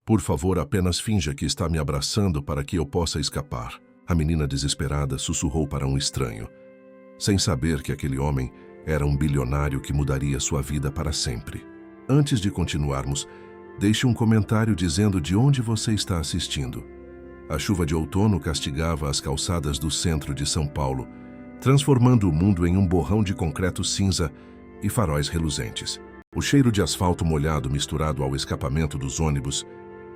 Por favor, apenas finja que está me abraçando para que eu possa escapar. A menina desesperada sussurrou para um estranho, sem saber que aquele homem era um bilionário que mudaria sua vida para sempre. Antes de continuarmos, deixe um comentário dizendo de onde você está assistindo. A chuva de outono castigava as calçadas do centro de São Paulo, transformando o mundo em um borrão de concreto cinza e faróis reluzentes. O cheiro de asfalto molhado misturado ao escapamento dos ônibus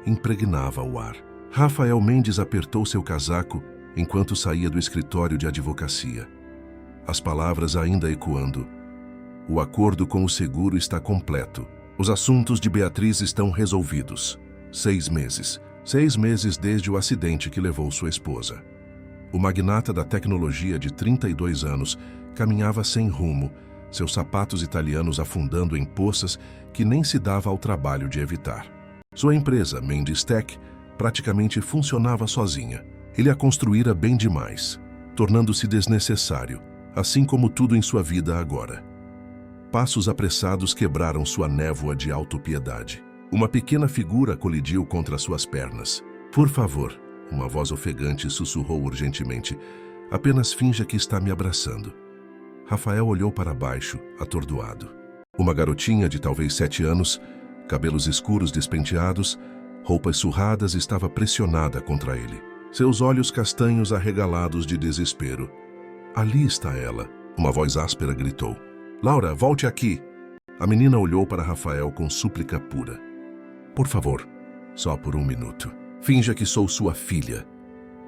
impregnava o ar. Rafael Mendes apertou seu casaco enquanto saía do escritório de advocacia. As palavras ainda ecoando. O acordo com o seguro está completo. Os assuntos de Beatriz estão resolvidos. 6 meses. 6 meses desde o acidente que levou sua esposa. O magnata da tecnologia de 32 anos caminhava sem rumo, seus sapatos italianos afundando em poças que nem se dava ao trabalho de evitar. Sua empresa, Mendes Tech, praticamente funcionava sozinha. Ele a construíra bem demais, tornando-se desnecessário, assim como tudo em sua vida agora. Passos apressados quebraram sua névoa de autopiedade. Uma pequena figura colidiu contra suas pernas. Por favor, uma voz ofegante sussurrou urgentemente. Apenas finja que está me abraçando. Rafael olhou para baixo, atordoado. Uma garotinha de talvez 7 anos, cabelos escuros despenteados, roupas surradas, estava pressionada contra ele. Seus olhos castanhos arregalados de desespero. Ali está ela, uma voz áspera gritou. Laura, volte aqui! A menina olhou para Rafael com súplica pura. Por favor, só por 1 minuto. Finja que sou sua filha.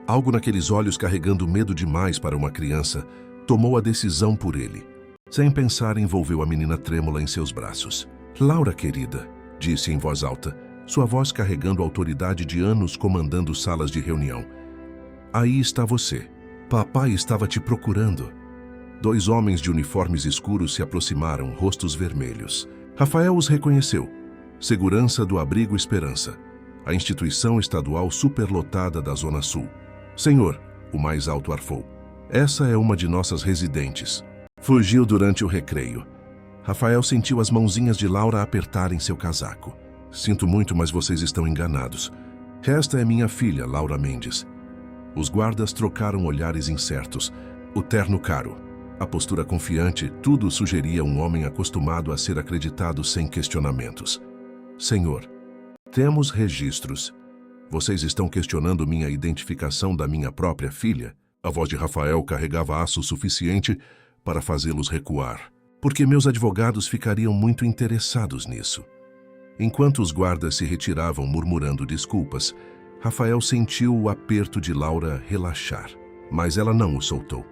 Algo naqueles olhos, carregando medo demais para uma criança, tomou a decisão por ele. Sem pensar, envolveu a menina trêmula em seus braços. Laura, querida, disse em voz alta, sua voz carregando a autoridade de anos comandando salas de reunião. Aí está você. Papai estava te procurando. 2 homens de uniformes escuros se aproximaram, rostos vermelhos. Rafael os reconheceu. Segurança do Abrigo Esperança, a instituição estadual superlotada da Zona Sul. Senhor, o mais alto arfou. Essa é uma de nossas residentes. Fugiu durante o recreio. Rafael sentiu as mãozinhas de Laura apertarem seu casaco. Sinto muito, mas vocês estão enganados. Esta é minha filha, Laura Mendes. Os guardas trocaram olhares incertos. O terno caro, a postura confiante, tudo sugeria um homem acostumado a ser acreditado sem questionamentos. Senhor, temos registros. Vocês estão questionando minha identificação da minha própria filha? A voz de Rafael carregava aço suficiente para fazê-los recuar, porque meus advogados ficariam muito interessados nisso. Enquanto os guardas se retiravam murmurando desculpas, Rafael sentiu o aperto de Laura relaxar, mas ela não o soltou.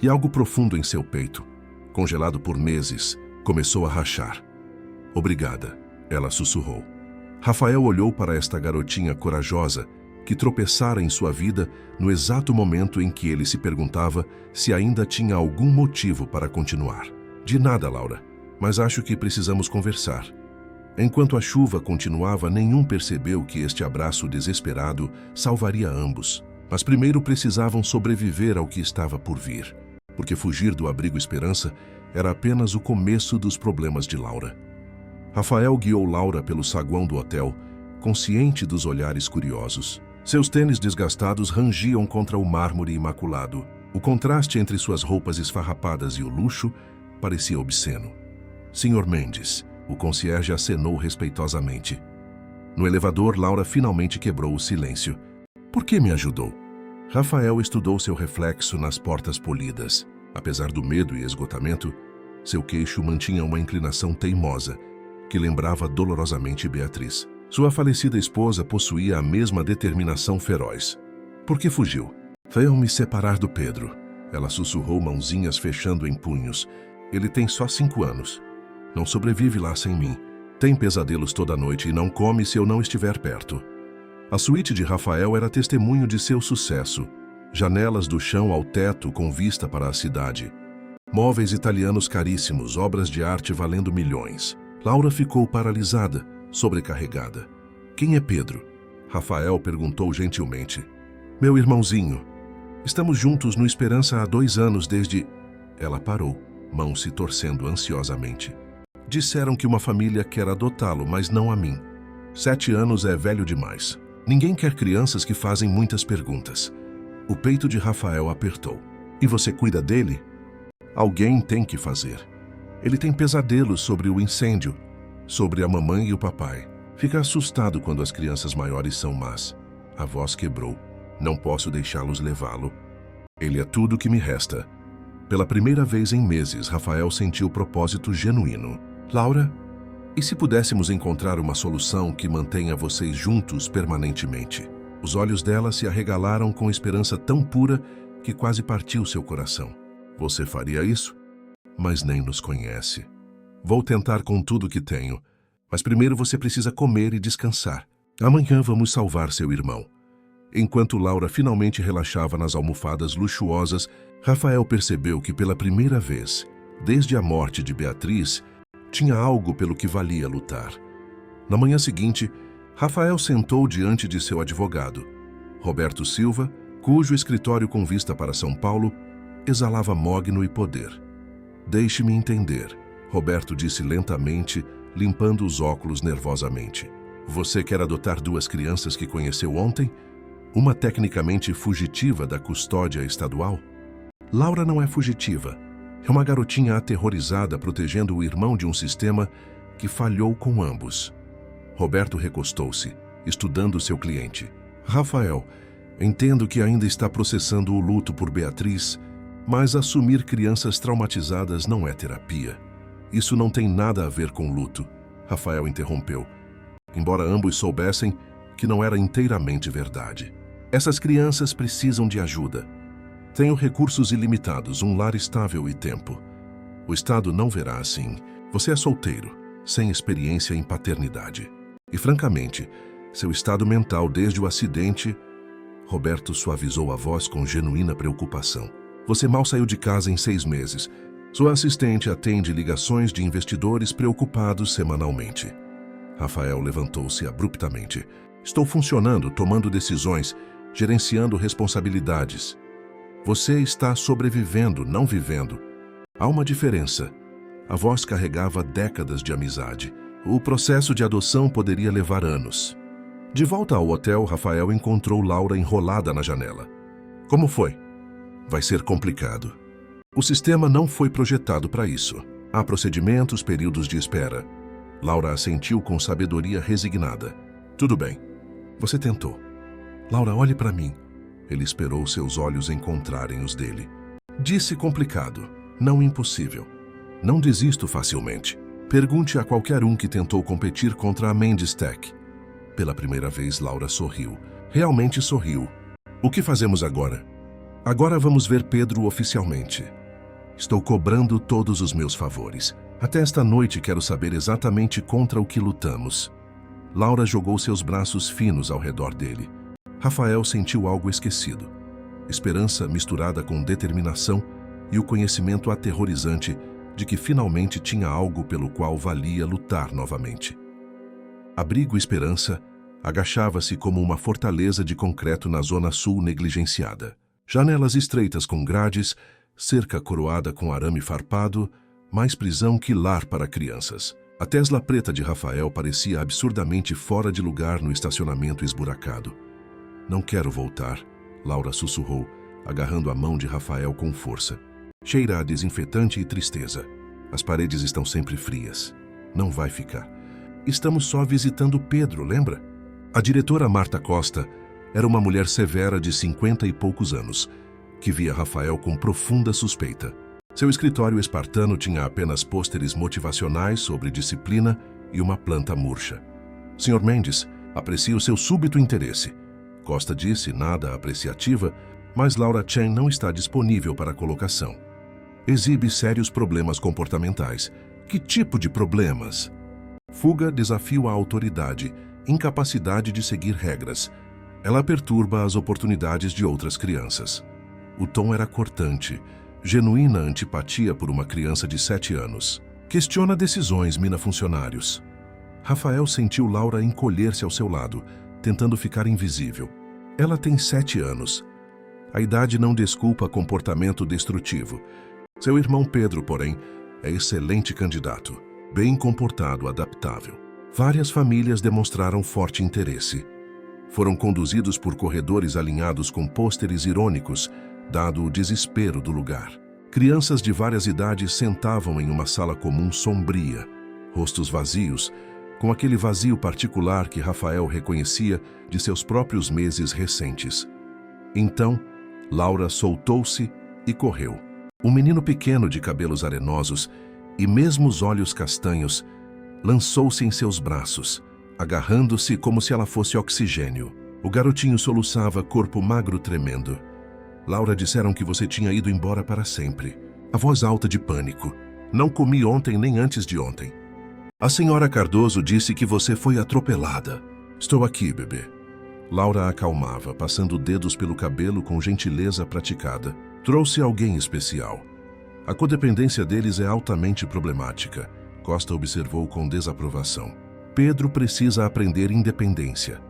E algo profundo em seu peito, congelado por meses, começou a rachar. Obrigada, ela sussurrou. Rafael olhou para esta garotinha corajosa que tropeçara em sua vida no exato momento em que ele se perguntava se ainda tinha algum motivo para continuar. De nada, Laura, mas acho que precisamos conversar. Enquanto a chuva continuava, nenhum percebeu que este abraço desesperado salvaria ambos. Mas primeiro precisavam sobreviver ao que estava por vir, porque fugir do Abrigo Esperança era apenas o começo dos problemas de Laura. Rafael guiou Laura pelo saguão do hotel, consciente dos olhares curiosos. Seus tênis desgastados rangiam contra o mármore imaculado. O contraste entre suas roupas esfarrapadas e o luxo parecia obsceno. Senhor Mendes, o concierge acenou respeitosamente. No elevador, Laura finalmente quebrou o silêncio. Por que me ajudou? Rafael estudou seu reflexo nas portas polidas. Apesar do medo e esgotamento, seu queixo mantinha uma inclinação teimosa, que lembrava dolorosamente Beatriz. Sua falecida esposa possuía a mesma determinação feroz. Por que fugiu? Veio me separar do Pedro. Ela sussurrou, mãozinhas fechando em punhos. Ele tem só 5 anos. Não sobrevive lá sem mim. Tem pesadelos toda noite e não come se eu não estiver perto. A suíte de Rafael era testemunho de seu sucesso. Janelas do chão ao teto com vista para a cidade. Móveis italianos caríssimos, obras de arte valendo milhões. Laura ficou paralisada, sobrecarregada. Quem é Pedro? Rafael perguntou gentilmente. Meu irmãozinho. Estamos juntos no Esperança há 2 anos desde... Ela parou, mãos se torcendo ansiosamente. Disseram que uma família quer adotá-lo, mas não a mim. 7 anos é velho demais. Ninguém quer crianças que fazem muitas perguntas. O peito de Rafael apertou. E você cuida dele? Alguém tem que fazer. Ele tem pesadelos sobre o incêndio, sobre a mamãe e o papai. Fica assustado quando as crianças maiores são más. A voz quebrou. Não posso deixá-los levá-lo. Ele é tudo que me resta. Pela primeira vez em meses, Rafael sentiu propósito genuíno. Laura, e se pudéssemos encontrar uma solução que mantenha vocês juntos permanentemente? Os olhos dela se arregalaram com esperança tão pura que quase partiu seu coração. Você faria isso? Mas nem nos conhece. Vou tentar com tudo que tenho, mas primeiro você precisa comer e descansar. Amanhã vamos salvar seu irmão. Enquanto Laura finalmente relaxava nas almofadas luxuosas, Rafael percebeu que pela primeira vez, desde a morte de Beatriz, tinha algo pelo que valia lutar. Na manhã seguinte, Rafael sentou diante de seu advogado, Roberto Silva, cujo escritório com vista para São Paulo exalava mogno e poder. Deixe-me entender, Roberto disse lentamente, limpando os óculos nervosamente. Você quer adotar 2 crianças que conheceu ontem? Uma tecnicamente fugitiva da custódia estadual? Laura não é fugitiva. É uma garotinha aterrorizada protegendo o irmão de um sistema que falhou com ambos. Roberto recostou-se, estudando seu cliente. Rafael, entendo que ainda está processando o luto por Beatriz, mas assumir crianças traumatizadas não é terapia. Isso não tem nada a ver com luto. Rafael interrompeu, embora ambos soubessem que não era inteiramente verdade. Essas crianças precisam de ajuda. Tenho recursos ilimitados, um lar estável e tempo. O Estado não verá assim. Você é solteiro, sem experiência em paternidade. E, francamente, seu estado mental desde o acidente... Roberto suavizou a voz com genuína preocupação. Você mal saiu de casa em 6 meses. Sua assistente atende ligações de investidores preocupados semanalmente. Rafael levantou-se abruptamente. Estou funcionando, tomando decisões, gerenciando responsabilidades. Você está sobrevivendo, não vivendo. Há uma diferença. A voz carregava décadas de amizade. O processo de adoção poderia levar anos. De volta ao hotel, Rafael encontrou Laura enrolada na janela. Como foi? Vai ser complicado. O sistema não foi projetado para isso. Há procedimentos, períodos de espera. Laura assentiu com sabedoria resignada. Tudo bem. Você tentou. Laura, olhe para mim. Ele esperou seus olhos encontrarem os dele. Disse complicado, não impossível. Não desisto facilmente. Pergunte a qualquer um que tentou competir contra a Mendes Tech. Pela primeira vez, Laura sorriu. Realmente sorriu. O que fazemos agora? Agora vamos ver Pedro oficialmente. Estou cobrando todos os meus favores. Até esta noite quero saber exatamente contra o que lutamos. Laura jogou seus braços finos ao redor dele. Rafael sentiu algo esquecido. Esperança misturada com determinação e o conhecimento aterrorizante de que finalmente tinha algo pelo qual valia lutar novamente. Abrigo Esperança agachava-se como uma fortaleza de concreto na zona sul negligenciada. Janelas estreitas com grades, cerca coroada com arame farpado, mais prisão que lar para crianças. A Tesla preta de Rafael parecia absurdamente fora de lugar no estacionamento esburacado. Não quero voltar, Laura sussurrou, agarrando a mão de Rafael com força. Cheira a desinfetante e tristeza. As paredes estão sempre frias. Não vai ficar. Estamos só visitando Pedro, lembra? A diretora Marta Costa era uma mulher severa de 50 e poucos anos, que via Rafael com profunda suspeita. Seu escritório espartano tinha apenas pôsteres motivacionais sobre disciplina e uma planta murcha. Sr. Mendes, aprecio seu súbito interesse. Costa disse, nada apreciativa, mas Laura Chen não está disponível para colocação. Exibe sérios problemas comportamentais. Que tipo de problemas? Fuga, desafio à autoridade, incapacidade de seguir regras. Ela perturba as oportunidades de outras crianças. O tom era cortante, genuína antipatia por uma criança de 7 anos. Questiona decisões, mina funcionários. Rafael sentiu Laura encolher-se ao seu lado, tentando ficar invisível. Ela tem 7 anos. A idade não desculpa comportamento destrutivo. Seu irmão Pedro, porém, é excelente candidato, bem comportado, adaptável. Várias famílias demonstraram forte interesse. Foram conduzidos por corredores alinhados com pôsteres irônicos, dado o desespero do lugar. Crianças de várias idades sentavam em uma sala comum sombria, rostos vazios, com aquele vazio particular que Rafael reconhecia de seus próprios meses recentes. Então, Laura soltou-se e correu. Um menino pequeno de cabelos arenosos e mesmo os olhos castanhos lançou-se em seus braços, agarrando-se como se ela fosse oxigênio. O garotinho soluçava, corpo magro tremendo. Laura, disseram que você tinha ido embora para sempre. A voz alta de pânico. Não comi ontem nem antes de ontem. A senhora Cardoso disse que você foi atropelada. Estou aqui, bebê. Laura a acalmava, passando dedos pelo cabelo com gentileza praticada. Trouxe alguém especial. A codependência deles é altamente problemática. Costa observou com desaprovação. Pedro precisa aprender independência.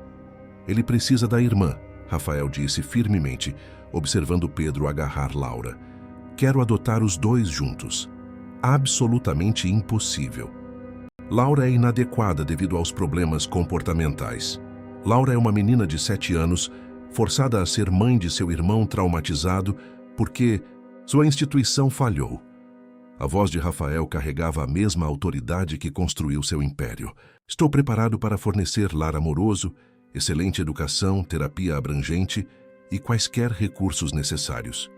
Ele precisa da irmã, Rafael disse firmemente, observando Pedro agarrar Laura. Quero adotar os dois juntos. Absolutamente impossível. Laura é inadequada devido aos problemas comportamentais. Laura é uma menina de 7 anos, forçada a ser mãe de seu irmão traumatizado porque sua instituição falhou. A voz de Rafael carregava a mesma autoridade que construiu seu império. Estou preparado para fornecer lar amoroso, excelente educação, terapia abrangente e quaisquer recursos necessários.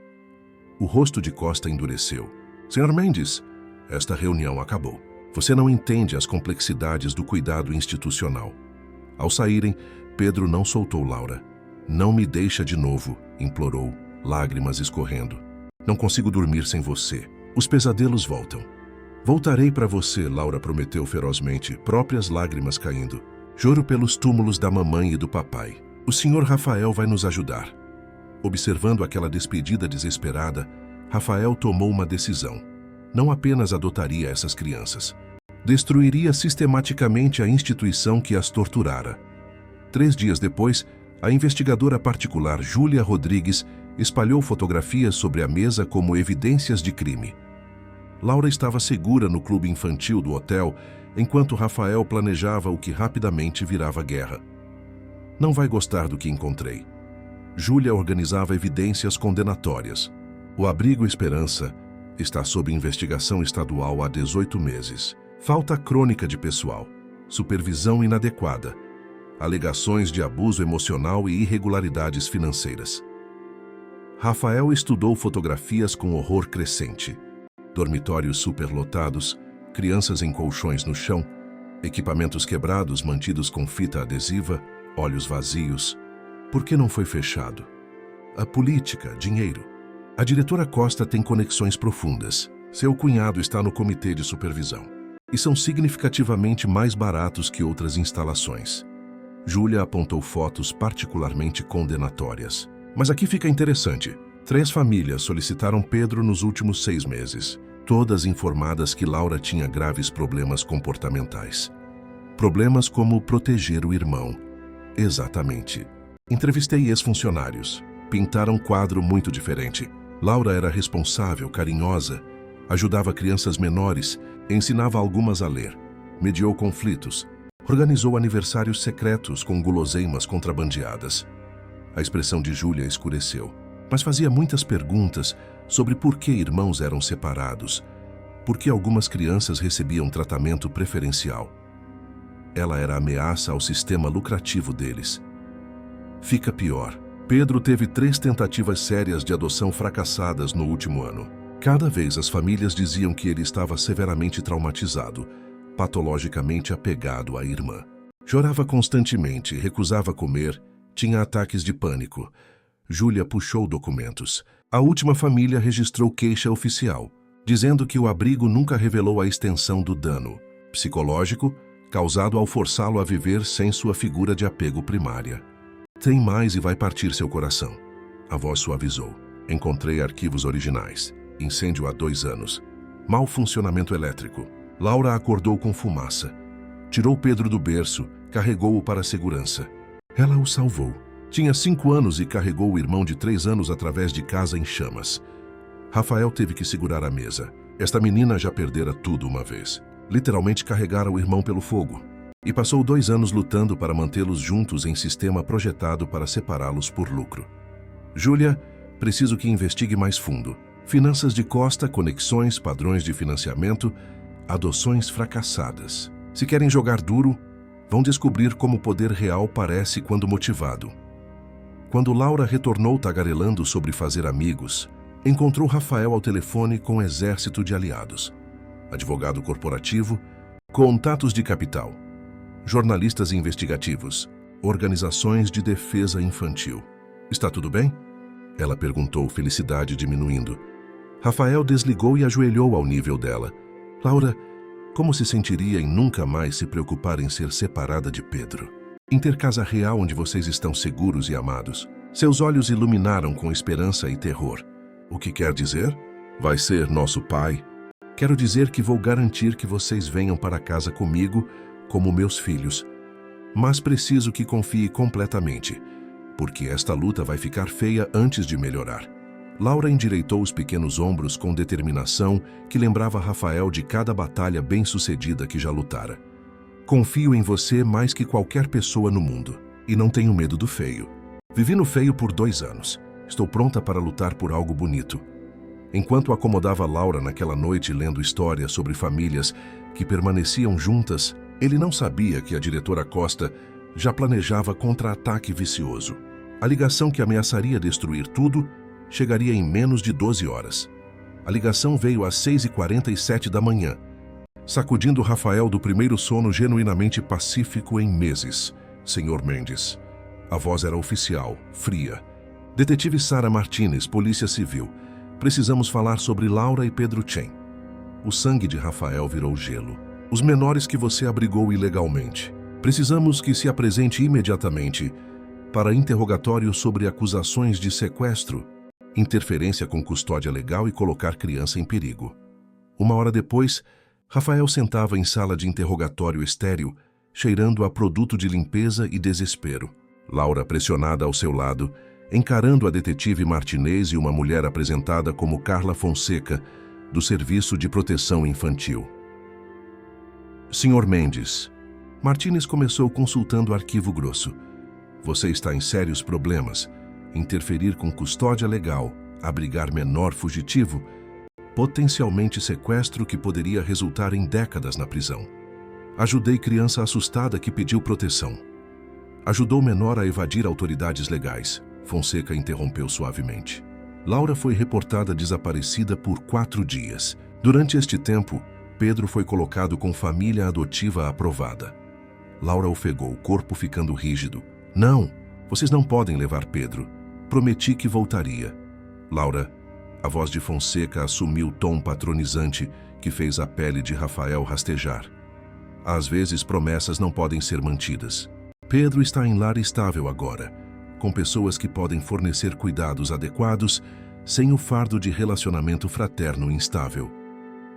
O rosto de Costa endureceu. Senhor Mendes, esta reunião acabou. Você não entende as complexidades do cuidado institucional. Ao saírem, Pedro não soltou Laura. Não me deixa de novo, implorou, lágrimas escorrendo. Não consigo dormir sem você. Os pesadelos voltam. Voltarei para você, Laura prometeu ferozmente, próprias lágrimas caindo. Juro pelos túmulos da mamãe e do papai. O senhor Rafael vai nos ajudar. Observando aquela despedida desesperada, Rafael tomou uma decisão. Não apenas adotaria essas crianças. Destruiria sistematicamente a instituição que as torturara. 3 dias depois, a investigadora particular Júlia Rodrigues espalhou fotografias sobre a mesa como evidências de crime. Laura estava segura no clube infantil do hotel, enquanto Rafael planejava o que rapidamente virava guerra. Não vai gostar do que encontrei. Júlia organizava evidências condenatórias. O abrigo Esperança está sob investigação estadual há 18 meses. Falta crônica de pessoal, supervisão inadequada, alegações de abuso emocional e irregularidades financeiras. Rafael estudou fotografias com horror crescente. Dormitórios superlotados, crianças em colchões no chão, equipamentos quebrados mantidos com fita adesiva, olhos vazios. Por que não foi fechado? A política, dinheiro. A diretora Costa tem conexões profundas. Seu cunhado está no comitê de supervisão. E são significativamente mais baratos que outras instalações. Júlia apontou fotos particularmente condenatórias. Mas aqui fica interessante. 3 famílias solicitaram Pedro nos últimos 6 meses. Todas informadas que Laura tinha graves problemas comportamentais. Problemas como proteger o irmão. Exatamente. Entrevistei ex-funcionários. Pintaram um quadro muito diferente. Laura era responsável, carinhosa, ajudava crianças menores, ensinava algumas a ler, mediou conflitos, organizou aniversários secretos com guloseimas contrabandeadas. A expressão de Júlia escureceu, mas fazia muitas perguntas sobre por que irmãos eram separados, por que algumas crianças recebiam tratamento preferencial. Ela era ameaça ao sistema lucrativo deles. Fica pior. Pedro teve 3 tentativas sérias de adoção fracassadas no último ano. Cada vez as famílias diziam que ele estava severamente traumatizado, patologicamente apegado à irmã. Chorava constantemente, recusava comer, tinha ataques de pânico. Júlia puxou documentos. A última família registrou queixa oficial, dizendo que o abrigo nunca revelou a extensão do dano psicológico causado ao forçá-lo a viver sem sua figura de apego primária. Tem mais e vai partir seu coração. A voz suavizou. Encontrei arquivos originais. Incêndio há 2 anos. Mau funcionamento elétrico. Laura acordou com fumaça. Tirou Pedro do berço, carregou-o para a segurança. Ela o salvou. Tinha 5 anos e carregou o irmão de 3 anos através de casa em chamas. Rafael teve que segurar a mesa. Esta menina já perdera tudo uma vez. Literalmente carregara o irmão pelo fogo. e passou 2 anos lutando para mantê-los juntos em sistema projetado para separá-los por lucro. Júlia, preciso que investigue mais fundo. Finanças de Costa, conexões, padrões de financiamento, adoções fracassadas. Se querem jogar duro, vão descobrir como o poder real parece quando motivado. Quando Laura retornou tagarelando sobre fazer amigos, encontrou Rafael ao telefone com um exército de aliados. Advogado corporativo, contatos de capital, jornalistas investigativos, organizações de defesa infantil. Está tudo bem? Ela perguntou, felicidade diminuindo. Rafael desligou e ajoelhou ao nível dela. Laura, como se sentiria em nunca mais se preocupar em ser separada de Pedro? Em ter casa real onde vocês estão seguros e amados. Seus olhos iluminaram com esperança e terror. O que quer dizer? Vai ser nosso pai. Quero dizer que vou garantir que vocês venham para casa comigo como meus filhos. Mas preciso que confie completamente, porque esta luta vai ficar feia antes de melhorar. Laura endireitou os pequenos ombros com determinação que lembrava Rafael de cada batalha bem-sucedida que já lutara. Confio em você mais que qualquer pessoa no mundo, e não tenho medo do feio. Vivi no feio por 2 anos. Estou pronta para lutar por algo bonito. Enquanto acomodava Laura naquela noite lendo histórias sobre famílias que permaneciam juntas, ele não sabia que a diretora Costa já planejava contra-ataque vicioso. A ligação que ameaçaria destruir tudo chegaria em menos de 12 horas. A ligação veio às 6h47 da manhã, sacudindo Rafael do primeiro sono genuinamente pacífico em meses. Senhor Mendes. A voz era oficial, fria. Detetive Sara Martínez, Polícia Civil. Precisamos falar sobre Laura e Pedro Chen. O sangue de Rafael virou gelo. Os menores que você abrigou ilegalmente. Precisamos que se apresente imediatamente para interrogatório sobre acusações de sequestro, interferência com custódia legal e colocar criança em perigo. 1 hora depois, Rafael sentava em sala de interrogatório estéril, cheirando a produto de limpeza e desespero. Laura, pressionada ao seu lado, encarando a detetive Martinez e uma mulher apresentada como Carla Fonseca, do Serviço de Proteção Infantil. Senhor Mendes. Martinez começou consultando o arquivo grosso. Você está em sérios problemas. Interferir com custódia legal, abrigar menor fugitivo, potencialmente sequestro que poderia resultar em décadas na prisão. Ajudei criança assustada que pediu proteção. Ajudou menor a evadir autoridades legais. Fonseca interrompeu suavemente. Laura foi reportada desaparecida por 4 dias. Durante este tempo, Pedro foi colocado com família adotiva aprovada. Laura ofegou, o corpo ficando rígido. Não, vocês não podem levar Pedro. Prometi que voltaria. Laura, a voz de Fonseca assumiu o tom patronizante que fez a pele de Rafael rastejar. Às vezes promessas não podem ser mantidas. Pedro está em lar estável agora, com pessoas que podem fornecer cuidados adequados sem o fardo de relacionamento fraterno instável.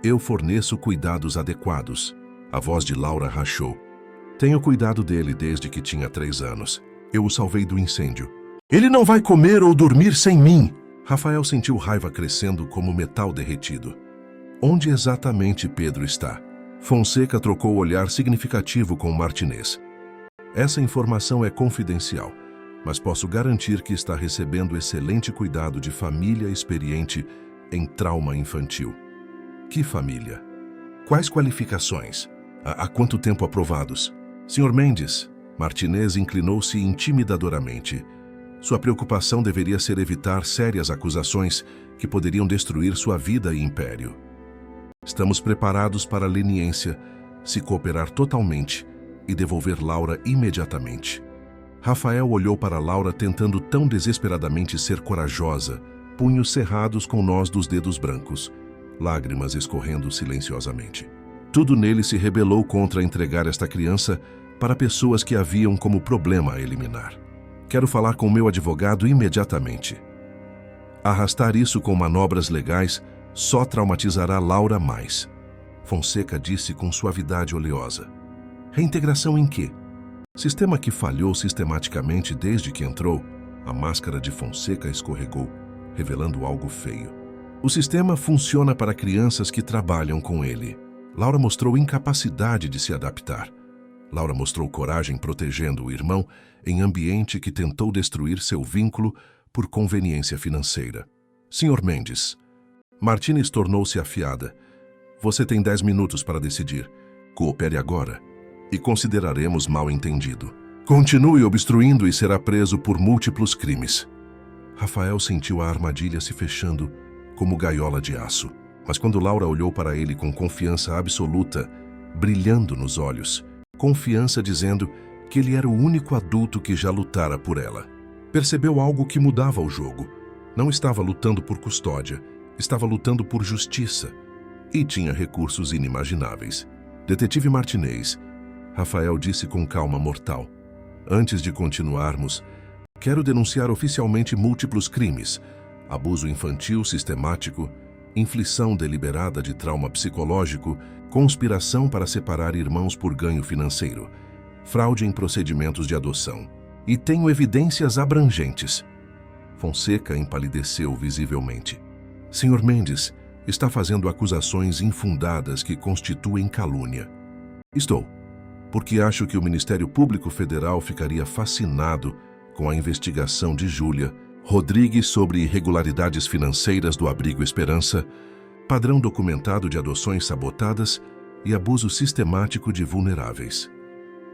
Eu forneço cuidados adequados. A voz de Laura rachou. Tenho cuidado dele desde que tinha 3 anos. Eu o salvei do incêndio. Ele não vai comer ou dormir sem mim! Rafael sentiu raiva crescendo como metal derretido. Onde exatamente Pedro está? Fonseca trocou o olhar significativo com Martinez. Essa informação é confidencial, mas posso garantir que está recebendo excelente cuidado de família experiente em trauma infantil. Que família? Quais qualificações? Há quanto tempo aprovados? Senhor Mendes, Martinez inclinou-se intimidadoramente. Sua preocupação deveria ser evitar sérias acusações que poderiam destruir sua vida e império. Estamos preparados para a leniência, se cooperar totalmente e devolver Laura imediatamente. Rafael olhou para Laura tentando tão desesperadamente ser corajosa, punhos cerrados com nós dos dedos brancos, lágrimas escorrendo silenciosamente. Tudo nele se rebelou contra entregar esta criança para pessoas que haviam como problema a eliminar. Quero falar com meu advogado imediatamente. Arrastar isso com manobras legais só traumatizará Laura mais. Fonseca disse com suavidade oleosa. Reintegração em quê? Sistema que falhou sistematicamente desde que entrou. A máscara de Fonseca escorregou, revelando algo feio. O sistema funciona para crianças que trabalham com ele. Laura mostrou incapacidade de se adaptar. Laura mostrou coragem protegendo o irmão em ambiente que tentou destruir seu vínculo por conveniência financeira. Sr. Mendes. Martinez tornou-se afiada. Você tem 10 minutos para decidir. Coopere agora e consideraremos mal-entendido. Continue obstruindo e será preso por múltiplos crimes. Rafael sentiu a armadilha se fechando como gaiola de aço. Mas quando Laura olhou para ele com confiança absoluta, brilhando nos olhos, confiança dizendo que ele era o único adulto que já lutara por ela, percebeu algo que mudava o jogo. Não estava lutando por custódia, estava lutando por justiça. E tinha recursos inimagináveis. Detetive Martinez, Rafael disse com calma mortal. Antes de continuarmos, quero denunciar oficialmente múltiplos crimes: abuso infantil sistemático, inflição deliberada de trauma psicológico, conspiração para separar irmãos por ganho financeiro, fraude em procedimentos de adoção. E tenho evidências abrangentes. Fonseca empalideceu visivelmente. Sr. Mendes está fazendo acusações infundadas que constituem calúnia. Estou, porque acho que o Ministério Público Federal ficaria fascinado com a investigação de Júlia Rodrigues sobre irregularidades financeiras do Abrigo Esperança, padrão documentado de adoções sabotadas e abuso sistemático de vulneráveis.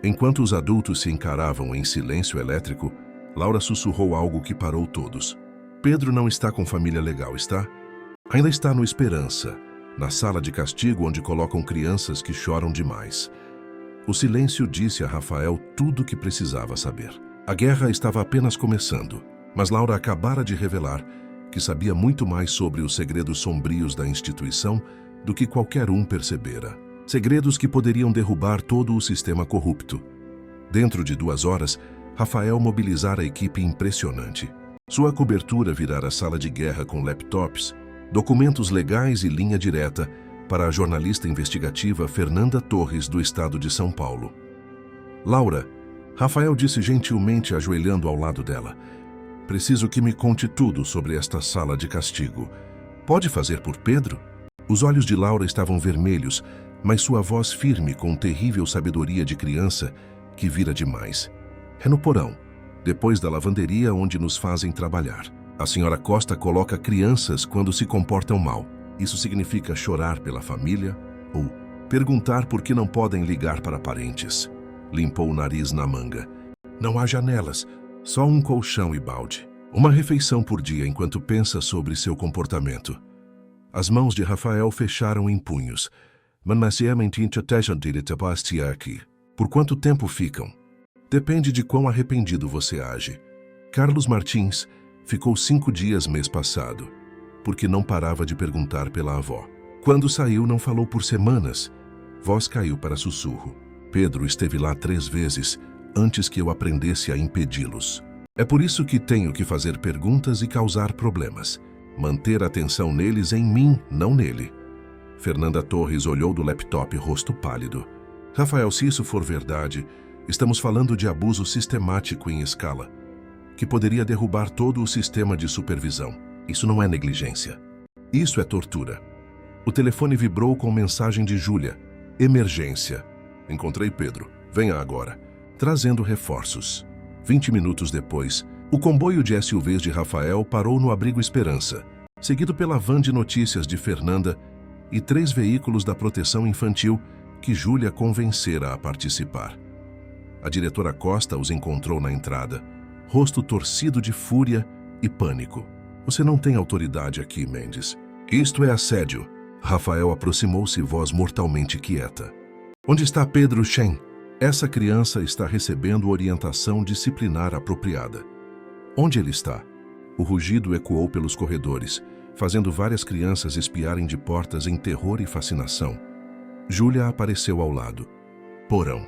Enquanto os adultos se encaravam em silêncio elétrico, Laura sussurrou algo que parou todos. Pedro não está com família legal, está? Ainda está no Esperança, na sala de castigo onde colocam crianças que choram demais. O silêncio disse a Rafael tudo o que precisava saber. A guerra estava apenas começando, mas Laura acabara de revelar que sabia muito mais sobre os segredos sombrios da instituição do que qualquer um percebera. Segredos que poderiam derrubar todo o sistema corrupto. Dentro de 2 horas, Rafael mobilizara a equipe impressionante. Sua cobertura virara sala de guerra com laptops, documentos legais e linha direta para a jornalista investigativa Fernanda Torres, do estado de São Paulo. Laura, Rafael disse gentilmente, ajoelhando ao lado dela, preciso que me conte tudo sobre esta sala de castigo. Pode fazer por Pedro? Os olhos de Laura estavam vermelhos, mas sua voz firme com terrível sabedoria de criança que vira demais. É no porão, depois da lavanderia onde nos fazem trabalhar. A senhora Costa coloca crianças quando se comportam mal. Isso significa chorar pela família ou perguntar por que não podem ligar para parentes. Limpou o nariz na manga. Não há janelas, só um colchão e balde. Uma refeição por dia enquanto pensa sobre seu comportamento. As mãos de Rafael fecharam em punhos. Por quanto tempo ficam? Depende de quão arrependido você age. Carlos Martins ficou 5 dias mês passado, porque não parava de perguntar pela avó. Quando saiu, não falou por semanas. Voz caiu para sussurro. Pedro esteve lá 3 vezes antes que eu aprendesse a impedi-los. É por isso que tenho que fazer perguntas e causar problemas. Manter a atenção neles em mim, não nele. Fernanda Torres olhou do laptop, rosto pálido. Rafael, se isso for verdade, estamos falando de abuso sistemático em escala, que poderia derrubar todo o sistema de supervisão. Isso não é negligência. Isso é tortura. O telefone vibrou com mensagem de Júlia. Emergência. Encontrei Pedro. Venha agora. Trazendo reforços. 20 minutos depois, o comboio de SUVs de Rafael parou no Abrigo Esperança, seguido pela van de notícias de Fernanda e 3 veículos da proteção infantil que Júlia convencera a participar. A diretora Costa os encontrou na entrada, rosto torcido de fúria e pânico. Você não tem autoridade aqui, Mendes. Isto é assédio. Rafael aproximou-se, voz mortalmente quieta. Onde está Pedro Shen? Essa criança está recebendo orientação disciplinar apropriada. Onde ele está? O rugido ecoou pelos corredores, fazendo várias crianças espiarem de portas em terror e fascinação. Júlia apareceu ao lado. Porão.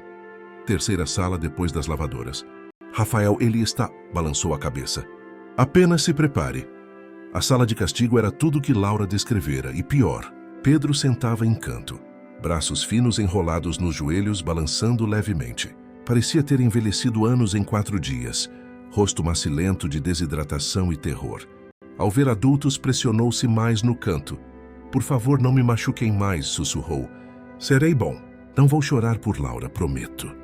3ª sala depois das lavadoras. Rafael, ele está... Balançou a cabeça. Apenas se prepare. A sala de castigo era tudo que Laura descrevera, e pior. Pedro sentava em canto, braços finos enrolados nos joelhos, balançando levemente. Parecia ter envelhecido anos em 4 dias, rosto macilento de desidratação e terror. Ao ver adultos, pressionou-se mais no canto. Por favor, não me machuquem mais, sussurrou. Serei bom. Não vou chorar por Laura, prometo.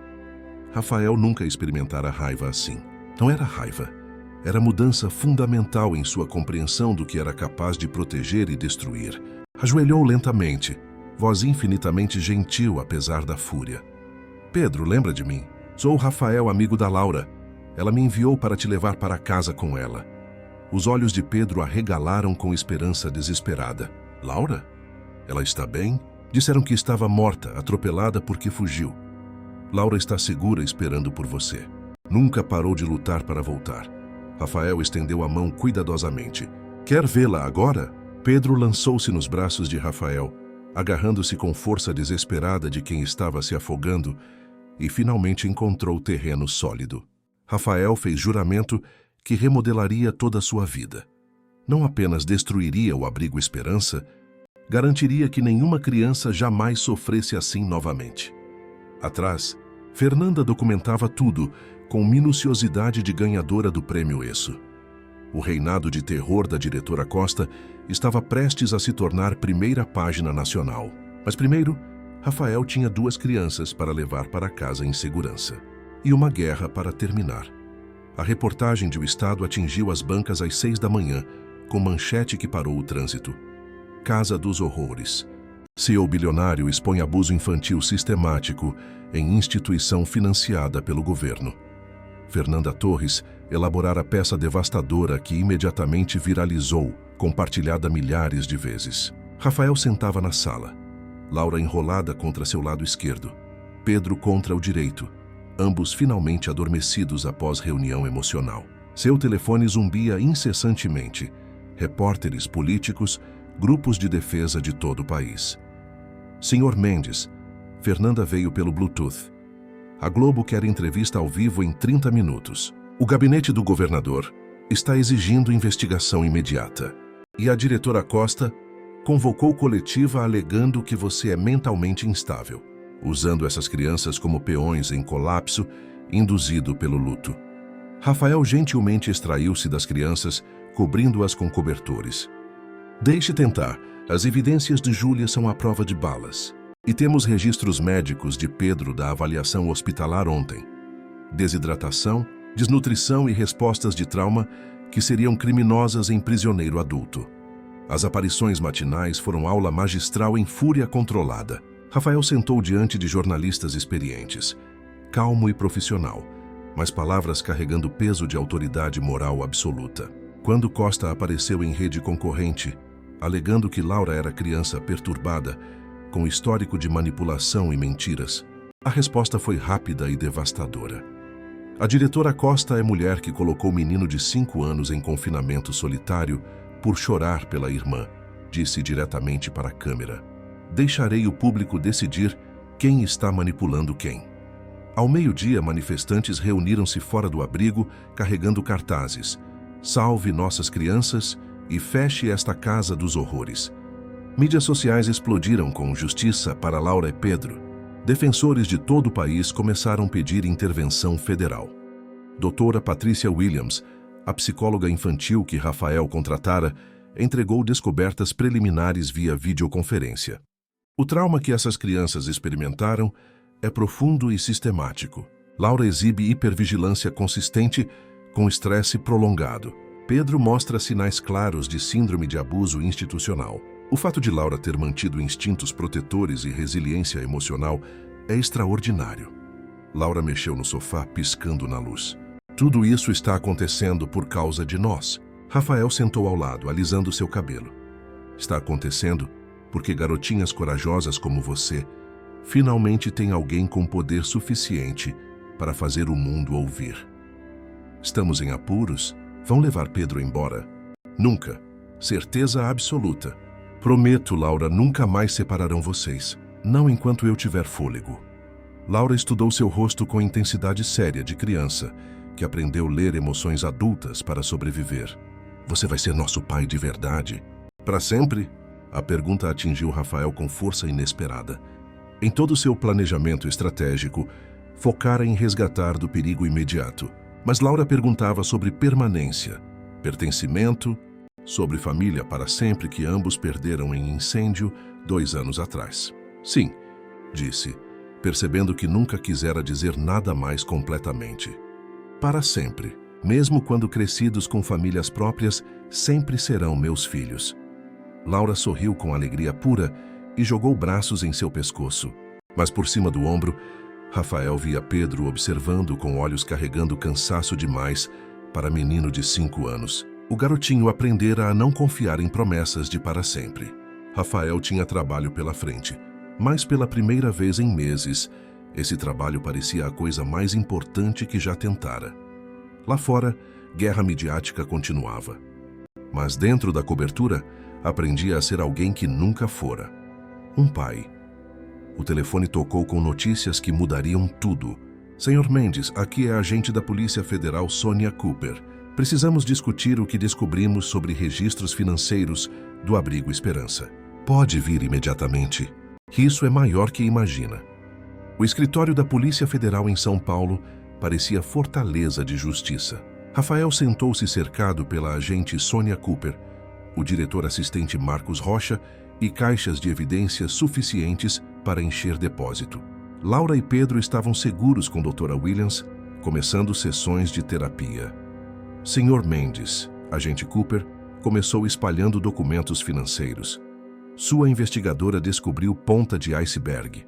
Rafael nunca experimentara raiva assim. Não era raiva. Era mudança fundamental em sua compreensão do que era capaz de proteger e destruir. Ajoelhou lentamente, voz infinitamente gentil apesar da fúria. Pedro, lembra de mim? Sou o Rafael, amigo da Laura. Ela me enviou para te levar para casa com ela. Os olhos de Pedro arregalaram com esperança desesperada. Laura? Ela está bem? Disseram que estava morta, atropelada porque fugiu. Laura está segura esperando por você. Nunca parou de lutar para voltar. Rafael estendeu a mão cuidadosamente. Quer vê-la agora? Pedro lançou-se nos braços de Rafael, agarrando-se com força desesperada de quem estava se afogando, e finalmente encontrou terreno sólido. Rafael fez juramento que remodelaria toda a sua vida. Não apenas destruiria o abrigo Esperança, garantiria que nenhuma criança jamais sofresse assim novamente. Atrás, Fernanda documentava tudo com minuciosidade de ganhadora do prêmio ESSO. O reinado de terror da diretora Costa estava prestes a se tornar primeira página nacional. Mas primeiro, Rafael tinha 2 crianças para levar para casa em segurança. E uma guerra para terminar. A reportagem de O Estado atingiu as bancas às 6 da manhã, com manchete que parou o trânsito. Casa dos Horrores. CEO bilionário expõe abuso infantil sistemático em instituição financiada pelo governo. Fernanda Torres elaborara peça devastadora que imediatamente viralizou, compartilhada milhares de vezes. Rafael sentava na sala. Laura enrolada contra seu lado esquerdo. Pedro contra o direito. Ambos finalmente adormecidos após reunião emocional. Seu telefone zumbia incessantemente. Repórteres políticos, grupos de defesa de todo o país. Senhor Mendes, Fernanda veio pelo Bluetooth. A Globo quer entrevista ao vivo em 30 minutos. O gabinete do governador está exigindo investigação imediata. E a diretora Costa convocou coletiva alegando que você é mentalmente instável, usando essas crianças como peões em colapso induzido pelo luto. Rafael gentilmente extraiu-se das crianças, cobrindo-as com cobertores. Deixe tentar. As evidências de Júlia são à prova de balas. E temos registros médicos de Pedro da avaliação hospitalar ontem. Desidratação, desnutrição e respostas de trauma que seriam criminosas em prisioneiro adulto. As aparições matinais foram aula magistral em fúria controlada. Rafael sentou diante de jornalistas experientes, calmo e profissional, mas palavras carregando peso de autoridade moral absoluta. Quando Costa apareceu em rede concorrente, alegando que Laura era criança perturbada, com histórico de manipulação e mentiras, a resposta foi rápida e devastadora. A diretora Costa é mulher que colocou o menino de 5 anos em confinamento solitário por chorar pela irmã, disse diretamente para a câmera. Deixarei o público decidir quem está manipulando quem. Ao meio-dia, manifestantes reuniram-se fora do abrigo, carregando cartazes. Salve nossas crianças e feche esta casa dos horrores. Mídias sociais explodiram com justiça para Laura e Pedro. Defensores de todo o país começaram a pedir intervenção federal. Doutora Patrícia Williams, a psicóloga infantil que Rafael contratara, entregou descobertas preliminares via videoconferência. O trauma que essas crianças experimentaram é profundo e sistemático. Laura exibe hipervigilância consistente com estresse prolongado. Pedro mostra sinais claros de síndrome de abuso institucional. O fato de Laura ter mantido instintos protetores e resiliência emocional é extraordinário. Laura mexeu no sofá, piscando na luz. Tudo isso está acontecendo por causa de nós. Rafael sentou ao lado, alisando seu cabelo. Está acontecendo porque garotinhas corajosas como você finalmente têm alguém com poder suficiente para fazer o mundo ouvir. Estamos em apuros? Vão levar Pedro embora? Nunca. Certeza absoluta. Prometo, Laura, nunca mais separarão vocês. Não enquanto eu tiver fôlego. Laura estudou seu rosto com intensidade séria de criança, que aprendeu a ler emoções adultas para sobreviver. Você vai ser nosso pai de verdade? Para sempre? A pergunta atingiu Rafael com força inesperada. Em todo seu planejamento estratégico, focara em resgatar do perigo imediato. Mas Laura perguntava sobre permanência, pertencimento, sobre família para sempre que ambos perderam em incêndio 2 anos atrás. Sim, disse. percebendo que nunca quisera dizer nada mais completamente. Para sempre, mesmo quando crescidos com famílias próprias, sempre serão meus filhos. Laura sorriu com alegria pura e jogou braços em seu pescoço. Mas por cima do ombro, Rafael via Pedro observando com olhos carregando cansaço demais para menino de 5 anos. O garotinho aprendera a não confiar em promessas de para sempre. Rafael tinha trabalho pela frente, mas pela primeira vez em meses, esse trabalho parecia a coisa mais importante que já tentara. Lá fora, guerra midiática continuava. Mas dentro da cobertura, aprendia a ser alguém que nunca fora. Um pai. O telefone tocou com notícias que mudariam tudo. Senhor Mendes, aqui é a agente da Polícia Federal Sonia Cooper. Precisamos discutir o que descobrimos sobre registros financeiros do Abrigo Esperança. Pode vir imediatamente. Isso é maior que imagina. O escritório da Polícia Federal em São Paulo parecia fortaleza de justiça. Rafael sentou-se cercado pela agente Sonia Cooper, o diretor assistente Marcos Rocha e caixas de evidências suficientes para encher depósito. Laura e Pedro estavam seguros com a Dra. Williams, começando sessões de terapia. Senhor Mendes, agente Cooper, começou espalhando documentos financeiros. Sua investigadora descobriu ponta de iceberg.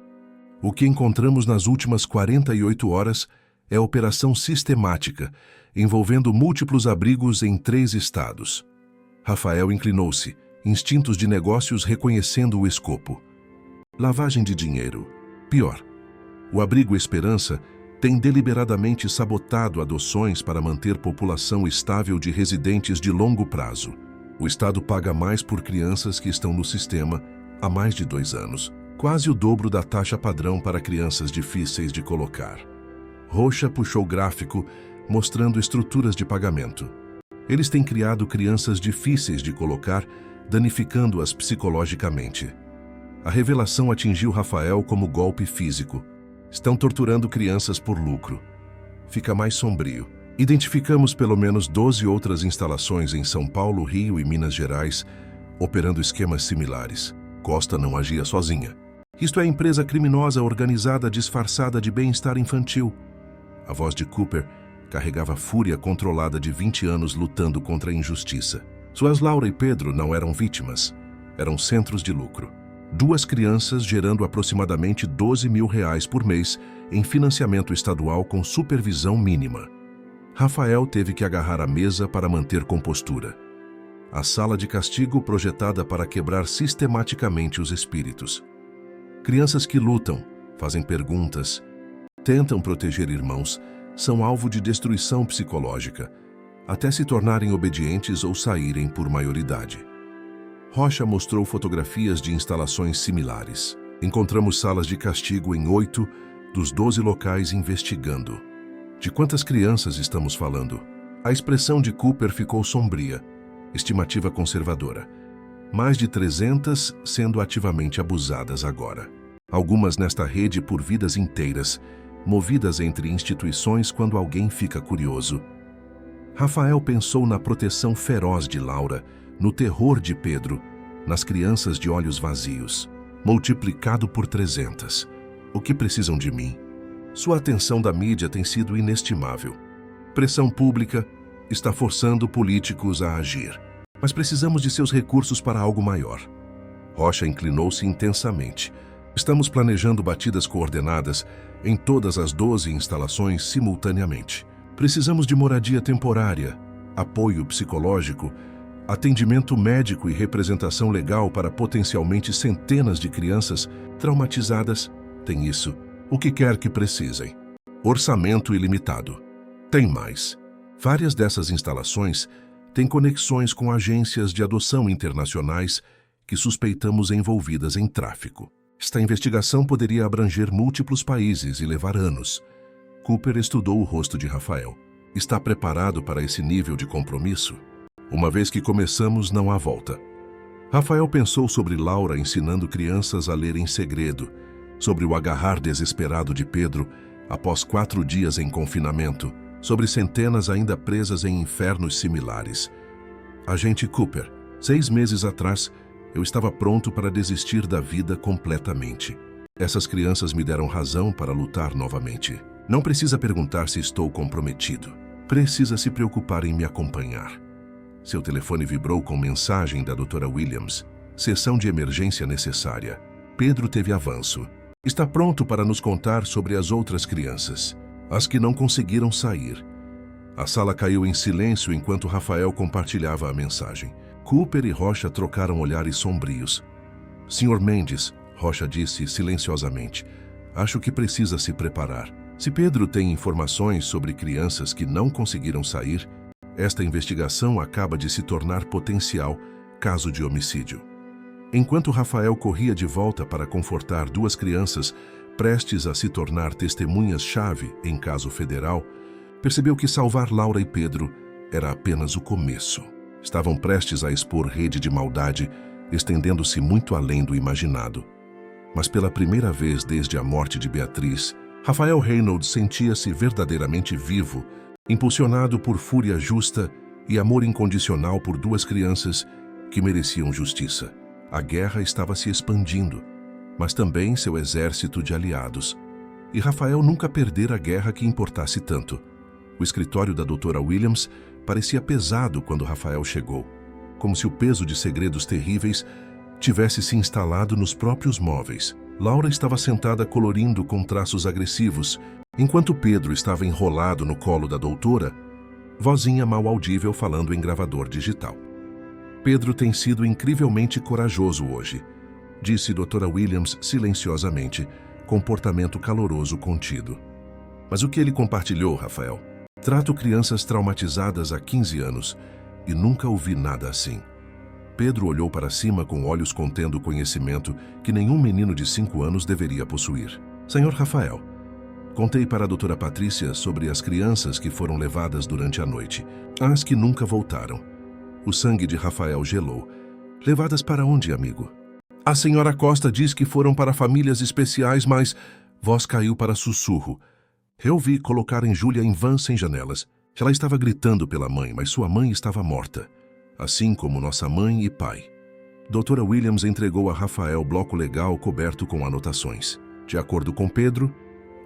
O que encontramos nas últimas 48 horas é operação sistemática, envolvendo múltiplos abrigos em 3 estados. Rafael inclinou-se, instintos de negócios reconhecendo o escopo. Lavagem de dinheiro. Pior. O Abrigo Esperança tem deliberadamente sabotado adoções para manter população estável de residentes de longo prazo. O Estado paga mais por crianças que estão no sistema há mais de 2 anos, quase o dobro da taxa padrão para crianças difíceis de colocar. Rocha puxou gráfico, mostrando estruturas de pagamento. Eles têm criado crianças difíceis de colocar, danificando-as psicologicamente. A revelação atingiu Rafael como golpe físico. Estão torturando crianças por lucro. Fica mais sombrio. Identificamos pelo menos 12 outras instalações em São Paulo, Rio e Minas Gerais, operando esquemas similares. Costa não agia sozinha. Isto é empresa criminosa organizada disfarçada de bem-estar infantil. A voz de Cooper carregava fúria controlada de 20 anos lutando contra a injustiça. Suas Laura e Pedro não eram vítimas, eram centros de lucro. 2 crianças gerando aproximadamente R$12 mil por mês em financiamento estadual com supervisão mínima. Rafael teve que agarrar a mesa para manter compostura. A sala de castigo projetada para quebrar sistematicamente os espíritos. Crianças que lutam, fazem perguntas, tentam proteger irmãos, são alvo de destruição psicológica, até se tornarem obedientes ou saírem por maioridade. Rocha mostrou fotografias de instalações similares. Encontramos salas de castigo em 8 dos 12 locais investigando. De quantas crianças estamos falando? A expressão de Cooper ficou sombria, estimativa conservadora. Mais de 300 sendo ativamente abusadas agora. Algumas nesta rede por vidas inteiras, movidas entre instituições quando alguém fica curioso. Rafael pensou na proteção feroz de Laura, no terror de Pedro, nas crianças de olhos vazios, multiplicado por 300. O que precisam de mim? Sua atenção da mídia tem sido inestimável. Pressão pública está forçando políticos a agir. Mas precisamos de seus recursos para algo maior. Rocha inclinou-se intensamente. Estamos planejando batidas coordenadas em todas as 12 instalações simultaneamente. Precisamos de moradia temporária, apoio psicológico, atendimento médico e representação legal para potencialmente centenas de crianças traumatizadas. Tem isso, o que quer que precisem. Orçamento ilimitado. Tem mais. Várias dessas instalações têm conexões com agências de adoção internacionais que suspeitamos envolvidas em tráfico. Esta investigação poderia abranger múltiplos países e levar anos. Cooper estudou o rosto de Rafael. Está preparado para esse nível de compromisso? Uma vez que começamos, não há volta. Rafael pensou sobre Laura ensinando crianças a ler em segredo, sobre o agarrar desesperado de Pedro após 4 dias em confinamento, sobre centenas ainda presas em infernos similares. Agente Cooper, 6 meses atrás, eu estava pronto para desistir da vida completamente. Essas crianças me deram razão para lutar novamente. Não precisa perguntar se estou comprometido. Precisa se preocupar em me acompanhar. Seu telefone vibrou com mensagem da Dra. Williams. Sessão de emergência necessária. Pedro teve avanço. Está pronto para nos contar sobre as outras crianças, as que não conseguiram sair. A sala caiu em silêncio enquanto Rafael compartilhava a mensagem. Cooper e Rocha trocaram olhares sombrios. Sr. Mendes, Rocha disse silenciosamente, acho que precisa se preparar. Se Pedro tem informações sobre crianças que não conseguiram sair, esta investigação acaba de se tornar potencial caso de homicídio. Enquanto Rafael corria de volta para confortar duas crianças prestes a se tornar testemunhas-chave em caso federal, percebeu que salvar Laura e Pedro era apenas o começo. Estavam prestes a expor rede de maldade, estendendo-se muito além do imaginado. Mas pela primeira vez desde a morte de Beatriz, Rafael Reynolds sentia-se verdadeiramente vivo, impulsionado por fúria justa e amor incondicional por duas crianças que mereciam justiça. A guerra estava se expandindo, mas também seu exército de aliados. E Rafael nunca perdera a guerra que importasse tanto. O escritório da Dra. Williams parecia pesado quando Rafael chegou, como se o peso de segredos terríveis tivesse se instalado nos próprios móveis. Laura estava sentada colorindo com traços agressivos, enquanto Pedro estava enrolado no colo da doutora, vozinha mal audível falando em gravador digital. Pedro tem sido incrivelmente corajoso hoje, disse Dra. Williams silenciosamente, comportamento caloroso contido. Mas o que ele compartilhou, Rafael? Trato crianças traumatizadas há 15 anos e nunca ouvi nada assim. Pedro olhou para cima com olhos contendo conhecimento que nenhum menino de 5 anos deveria possuir. Senhor Rafael, contei para a doutora Patrícia sobre as crianças que foram levadas durante a noite, as que nunca voltaram. O sangue de Rafael gelou. Levadas para onde, amigo? A senhora Costa diz que foram para famílias especiais, mas... Voz caiu para sussurro. Eu vi colocarem Júlia em van sem janelas. Ela estava gritando pela mãe, mas sua mãe estava morta. Assim como nossa mãe e pai. Dra. Williams entregou a Rafael bloco legal coberto com anotações. De acordo com Pedro,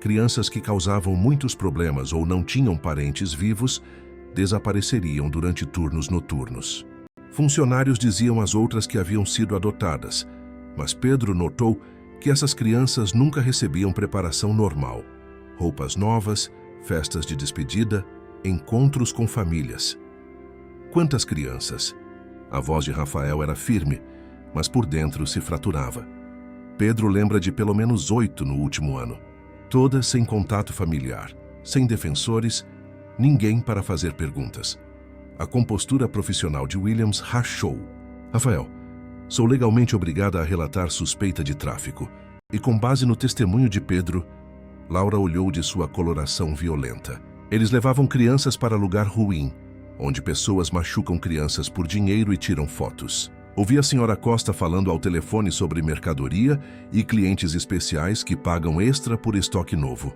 crianças que causavam muitos problemas ou não tinham parentes vivos desapareceriam durante turnos noturnos. Funcionários diziam às outras que haviam sido adotadas, mas Pedro notou que essas crianças nunca recebiam preparação normal. Roupas novas, festas de despedida, encontros com famílias. Quantas crianças? A voz de Rafael era firme, mas por dentro se fraturava. Pedro lembra de pelo menos 8 no último ano. Todas sem contato familiar, sem defensores, ninguém para fazer perguntas. A compostura profissional de Williams rachou. Rafael, sou legalmente obrigada a relatar suspeita de tráfico. E com base no testemunho de Pedro, Laura olhou de sua coloração violenta. Eles levavam crianças para lugar ruim, onde pessoas machucam crianças por dinheiro e tiram fotos. Ouvi a senhora Costa falando ao telefone sobre mercadoria e clientes especiais que pagam extra por estoque novo.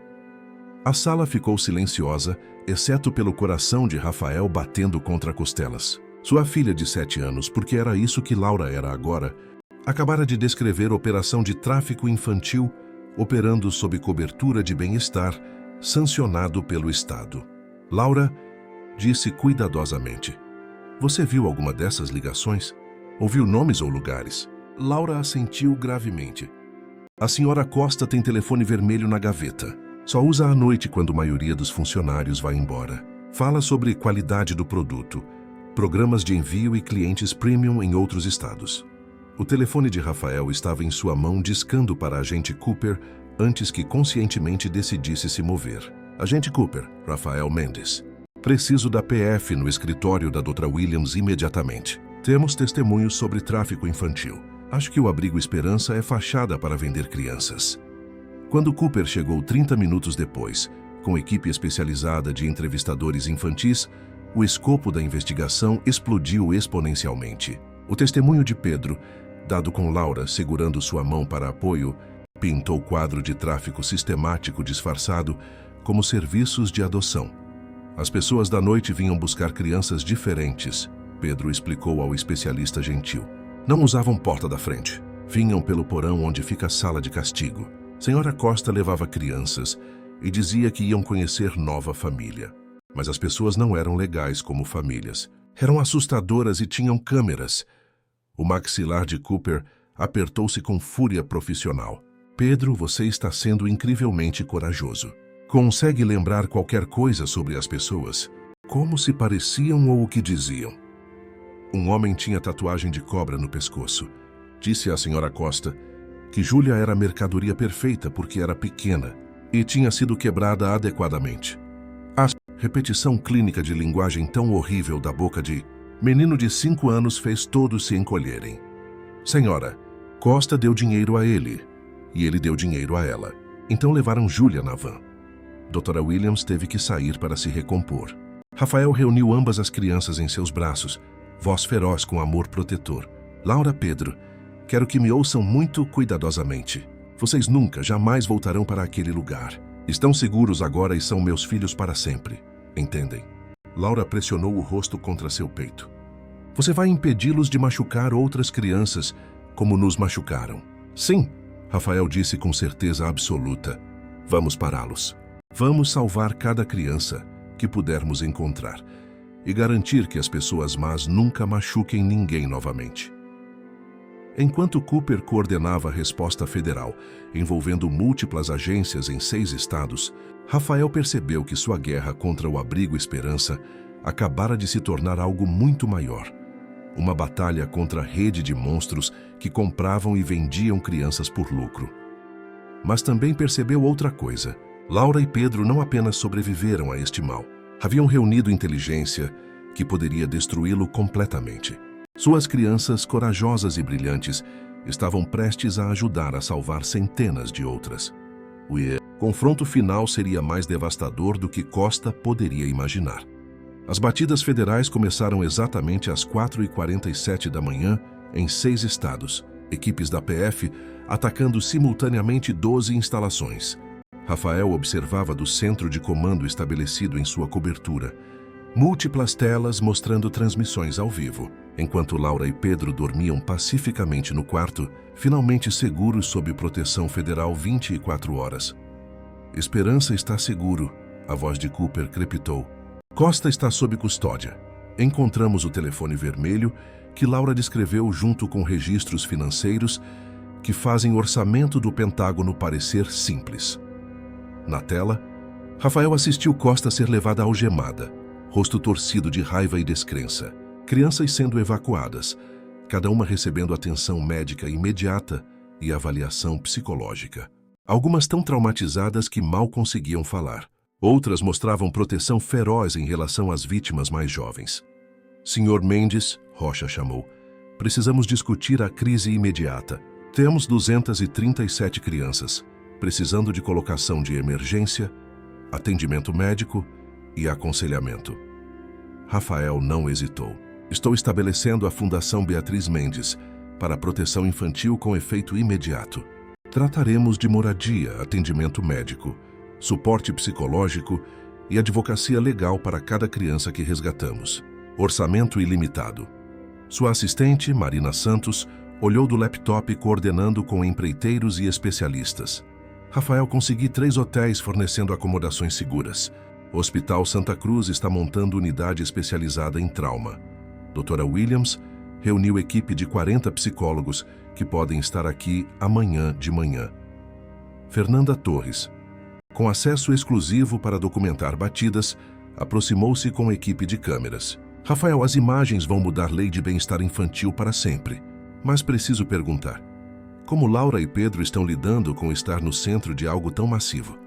A sala ficou silenciosa, exceto pelo coração de Rafael batendo contra costelas. Sua filha de 7 anos, porque era isso que Laura era agora, acabara de descrever operação de tráfico infantil operando sob cobertura de bem-estar, sancionado pelo Estado. Laura disse cuidadosamente. Você viu alguma dessas ligações? Ouviu nomes ou lugares? Laura assentiu gravemente. A senhora Costa tem telefone vermelho na gaveta. Só usa à noite quando a maioria dos funcionários vai embora. Fala sobre qualidade do produto, programas de envio e clientes premium em outros estados. O telefone de Rafael estava em sua mão discando para a agente Cooper antes que conscientemente decidisse se mover. Agente Cooper, Rafael Mendes. Preciso da PF no escritório da Dra. Williams imediatamente. Temos testemunhos sobre tráfico infantil. Acho que o abrigo Esperança é fachada para vender crianças. Quando Cooper chegou 30 minutos depois, com equipe especializada de entrevistadores infantis, o escopo da investigação explodiu exponencialmente. O testemunho de Pedro, dado com Laura segurando sua mão para apoio, pintou o quadro de tráfico sistemático disfarçado como serviços de adoção. As pessoas da noite vinham buscar crianças diferentes, Pedro explicou ao especialista gentil. Não usavam porta da frente. Vinham pelo porão onde fica a sala de castigo. Senhora Costa levava crianças e dizia que iam conhecer nova família. Mas as pessoas não eram legais como famílias. Eram assustadoras e tinham câmeras. O maxilar de Cooper apertou-se com fúria profissional. Pedro, você está sendo incrivelmente corajoso. Consegue lembrar qualquer coisa sobre as pessoas? Como se pareciam ou o que diziam? Um homem tinha tatuagem de cobra no pescoço. Disse à senhora Costa que Júlia era a mercadoria perfeita porque era pequena e tinha sido quebrada adequadamente. A repetição clínica de linguagem tão horrível da boca de menino de 5 anos fez todos se encolherem. Senhora, Costa deu dinheiro a ele e ele deu dinheiro a ela. Então levaram Júlia na van. Doutora Williams teve que sair para se recompor. Rafael reuniu ambas as crianças em seus braços, voz feroz com amor protetor. Laura, Pedro, quero que me ouçam muito cuidadosamente. Vocês nunca, jamais voltarão para aquele lugar. Estão seguros agora e são meus filhos para sempre. Entendem? Laura pressionou o rosto contra seu peito. Você vai impedi-los de machucar outras crianças, como nos machucaram. Sim, Rafael disse com certeza absoluta. Vamos pará-los. Vamos salvar cada criança que pudermos encontrar e garantir que as pessoas más nunca machuquem ninguém novamente. Enquanto Cooper coordenava a resposta federal, envolvendo múltiplas agências em 6 estados, Rafael percebeu que sua guerra contra o Abrigo Esperança acabara de se tornar algo muito maior. Uma batalha contra a rede de monstros que compravam e vendiam crianças por lucro. Mas também percebeu outra coisa. Laura e Pedro não apenas sobreviveram a este mal. Haviam reunido inteligência que poderia destruí-lo completamente. Suas crianças, corajosas e brilhantes, estavam prestes a ajudar a salvar centenas de outras. O confronto final seria mais devastador do que Costa poderia imaginar. As batidas federais começaram exatamente às 4h47 da manhã em 6 estados, equipes da PF atacando simultaneamente 12 instalações. Rafael observava do centro de comando estabelecido em sua cobertura, múltiplas telas mostrando transmissões ao vivo, enquanto Laura e Pedro dormiam pacificamente no quarto, finalmente seguros sob proteção federal 24 horas. Esperança está seguro, a voz de Cooper crepitou. Costa está sob custódia. Encontramos o telefone vermelho que Laura descreveu junto com registros financeiros que fazem orçamento do Pentágono parecer simples. Na tela, Rafael assistiu Costa ser levada algemada, rosto torcido de raiva e descrença, crianças sendo evacuadas, cada uma recebendo atenção médica imediata e avaliação psicológica. Algumas tão traumatizadas que mal conseguiam falar. Outras mostravam proteção feroz em relação às vítimas mais jovens. Senhor Mendes, Rocha chamou, precisamos discutir a crise imediata. Temos 237 crianças, precisando de colocação de emergência, atendimento médico e aconselhamento. Rafael não hesitou. Estou estabelecendo a Fundação Beatriz Mendes para a proteção infantil com efeito imediato. Trataremos de moradia, atendimento médico, suporte psicológico e advocacia legal para cada criança que resgatamos. Orçamento ilimitado. Sua assistente, Marina Santos, olhou do laptop coordenando com empreiteiros e especialistas. Rafael conseguiu 3 hotéis fornecendo acomodações seguras. O Hospital Santa Cruz está montando unidade especializada em trauma. Doutora Williams reuniu equipe de 40 psicólogos que podem estar aqui amanhã de manhã. Fernanda Torres, com acesso exclusivo para documentar batidas, aproximou-se com a equipe de câmeras. Rafael, as imagens vão mudar a lei de bem-estar infantil para sempre. Mas preciso perguntar, como Laura e Pedro estão lidando com estar no centro de algo tão massivo?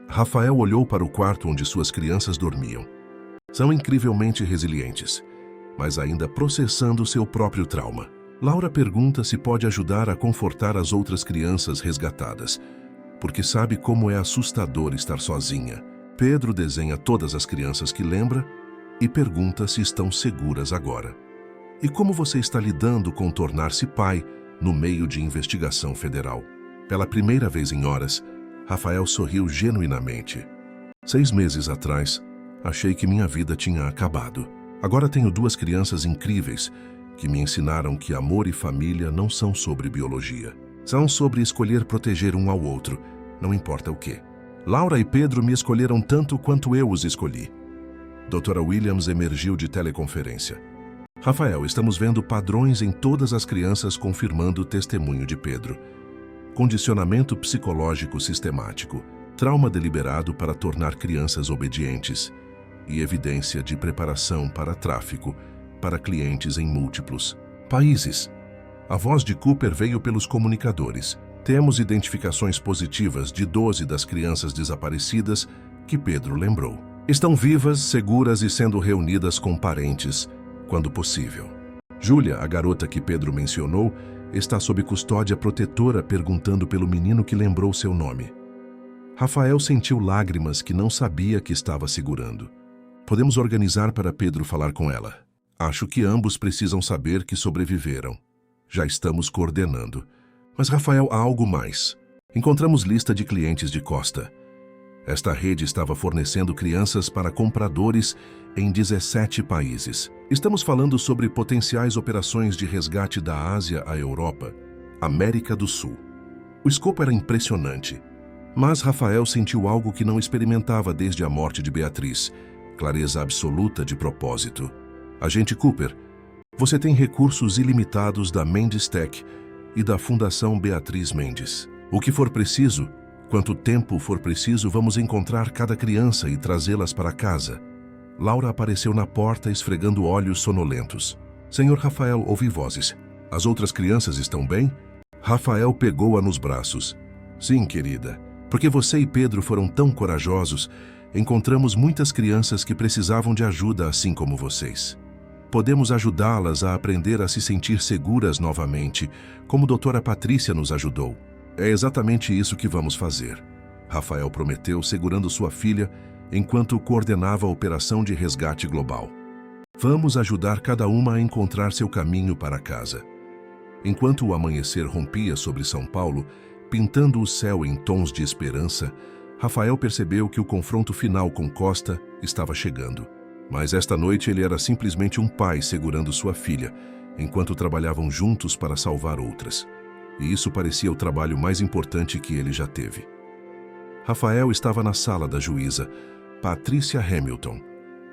Rafael olhou para o quarto onde suas crianças dormiam. São incrivelmente resilientes, mas ainda processando seu próprio trauma. Laura pergunta se pode ajudar a confortar as outras crianças resgatadas, porque sabe como é assustador estar sozinha. Pedro desenha todas as crianças que lembra e pergunta se estão seguras agora. E como você está lidando com tornar-se pai no meio de investigação federal? Pela primeira vez em horas, Rafael sorriu genuinamente. 6 meses atrás, achei que minha vida tinha acabado. Agora tenho 2 crianças incríveis que me ensinaram que amor e família não são sobre biologia. São sobre escolher proteger um ao outro não importa o quê. Laura e Pedro me escolheram tanto quanto eu os escolhi. Doutora Williams emergiu de teleconferência. Rafael, estamos vendo padrões em todas as crianças confirmando o testemunho de Pedro. Condicionamento psicológico sistemático, trauma deliberado para tornar crianças obedientes e evidência de preparação para tráfico para clientes em múltiplos países. A voz de Cooper veio pelos comunicadores. Temos identificações positivas de 12 das crianças desaparecidas que Pedro lembrou. Estão vivas, seguras e sendo reunidas com parentes, quando possível. Júlia, a garota que Pedro mencionou, está sob custódia protetora perguntando pelo menino que lembrou seu nome. Rafael sentiu lágrimas que não sabia que estava segurando. Podemos organizar para Pedro falar com ela. Acho que ambos precisam saber que sobreviveram. Já estamos coordenando. Mas, Rafael, há algo mais. Encontramos lista de clientes de Costa. Esta rede estava fornecendo crianças para compradores em 17 países. Estamos falando sobre potenciais operações de resgate da Ásia à Europa, América do Sul. O escopo era impressionante. Mas Rafael sentiu algo que não experimentava desde a morte de Beatriz. Clareza absoluta de propósito. Agente Cooper, você tem recursos ilimitados da Mendes Tech e da Fundação Beatriz Mendes. O que for preciso, quanto tempo for preciso, vamos encontrar cada criança e trazê-las para casa. Laura apareceu na porta esfregando olhos sonolentos. Senhor Rafael, ouvi vozes. As outras crianças estão bem? Rafael pegou-a nos braços. Sim, querida. Porque você e Pedro foram tão corajosos, encontramos muitas crianças que precisavam de ajuda assim como vocês. Podemos ajudá-las a aprender a se sentir seguras novamente, como a doutora Patrícia nos ajudou. É exatamente isso que vamos fazer. Rafael prometeu, segurando sua filha, enquanto coordenava a operação de resgate global. Vamos ajudar cada uma a encontrar seu caminho para casa. Enquanto o amanhecer rompia sobre São Paulo, pintando o céu em tons de esperança, Rafael percebeu que o confronto final com Costa estava chegando. Mas esta noite ele era simplesmente um pai segurando sua filha, enquanto trabalhavam juntos para salvar outras. E isso parecia o trabalho mais importante que ele já teve. Rafael estava na sala da juíza, Patrícia Hamilton,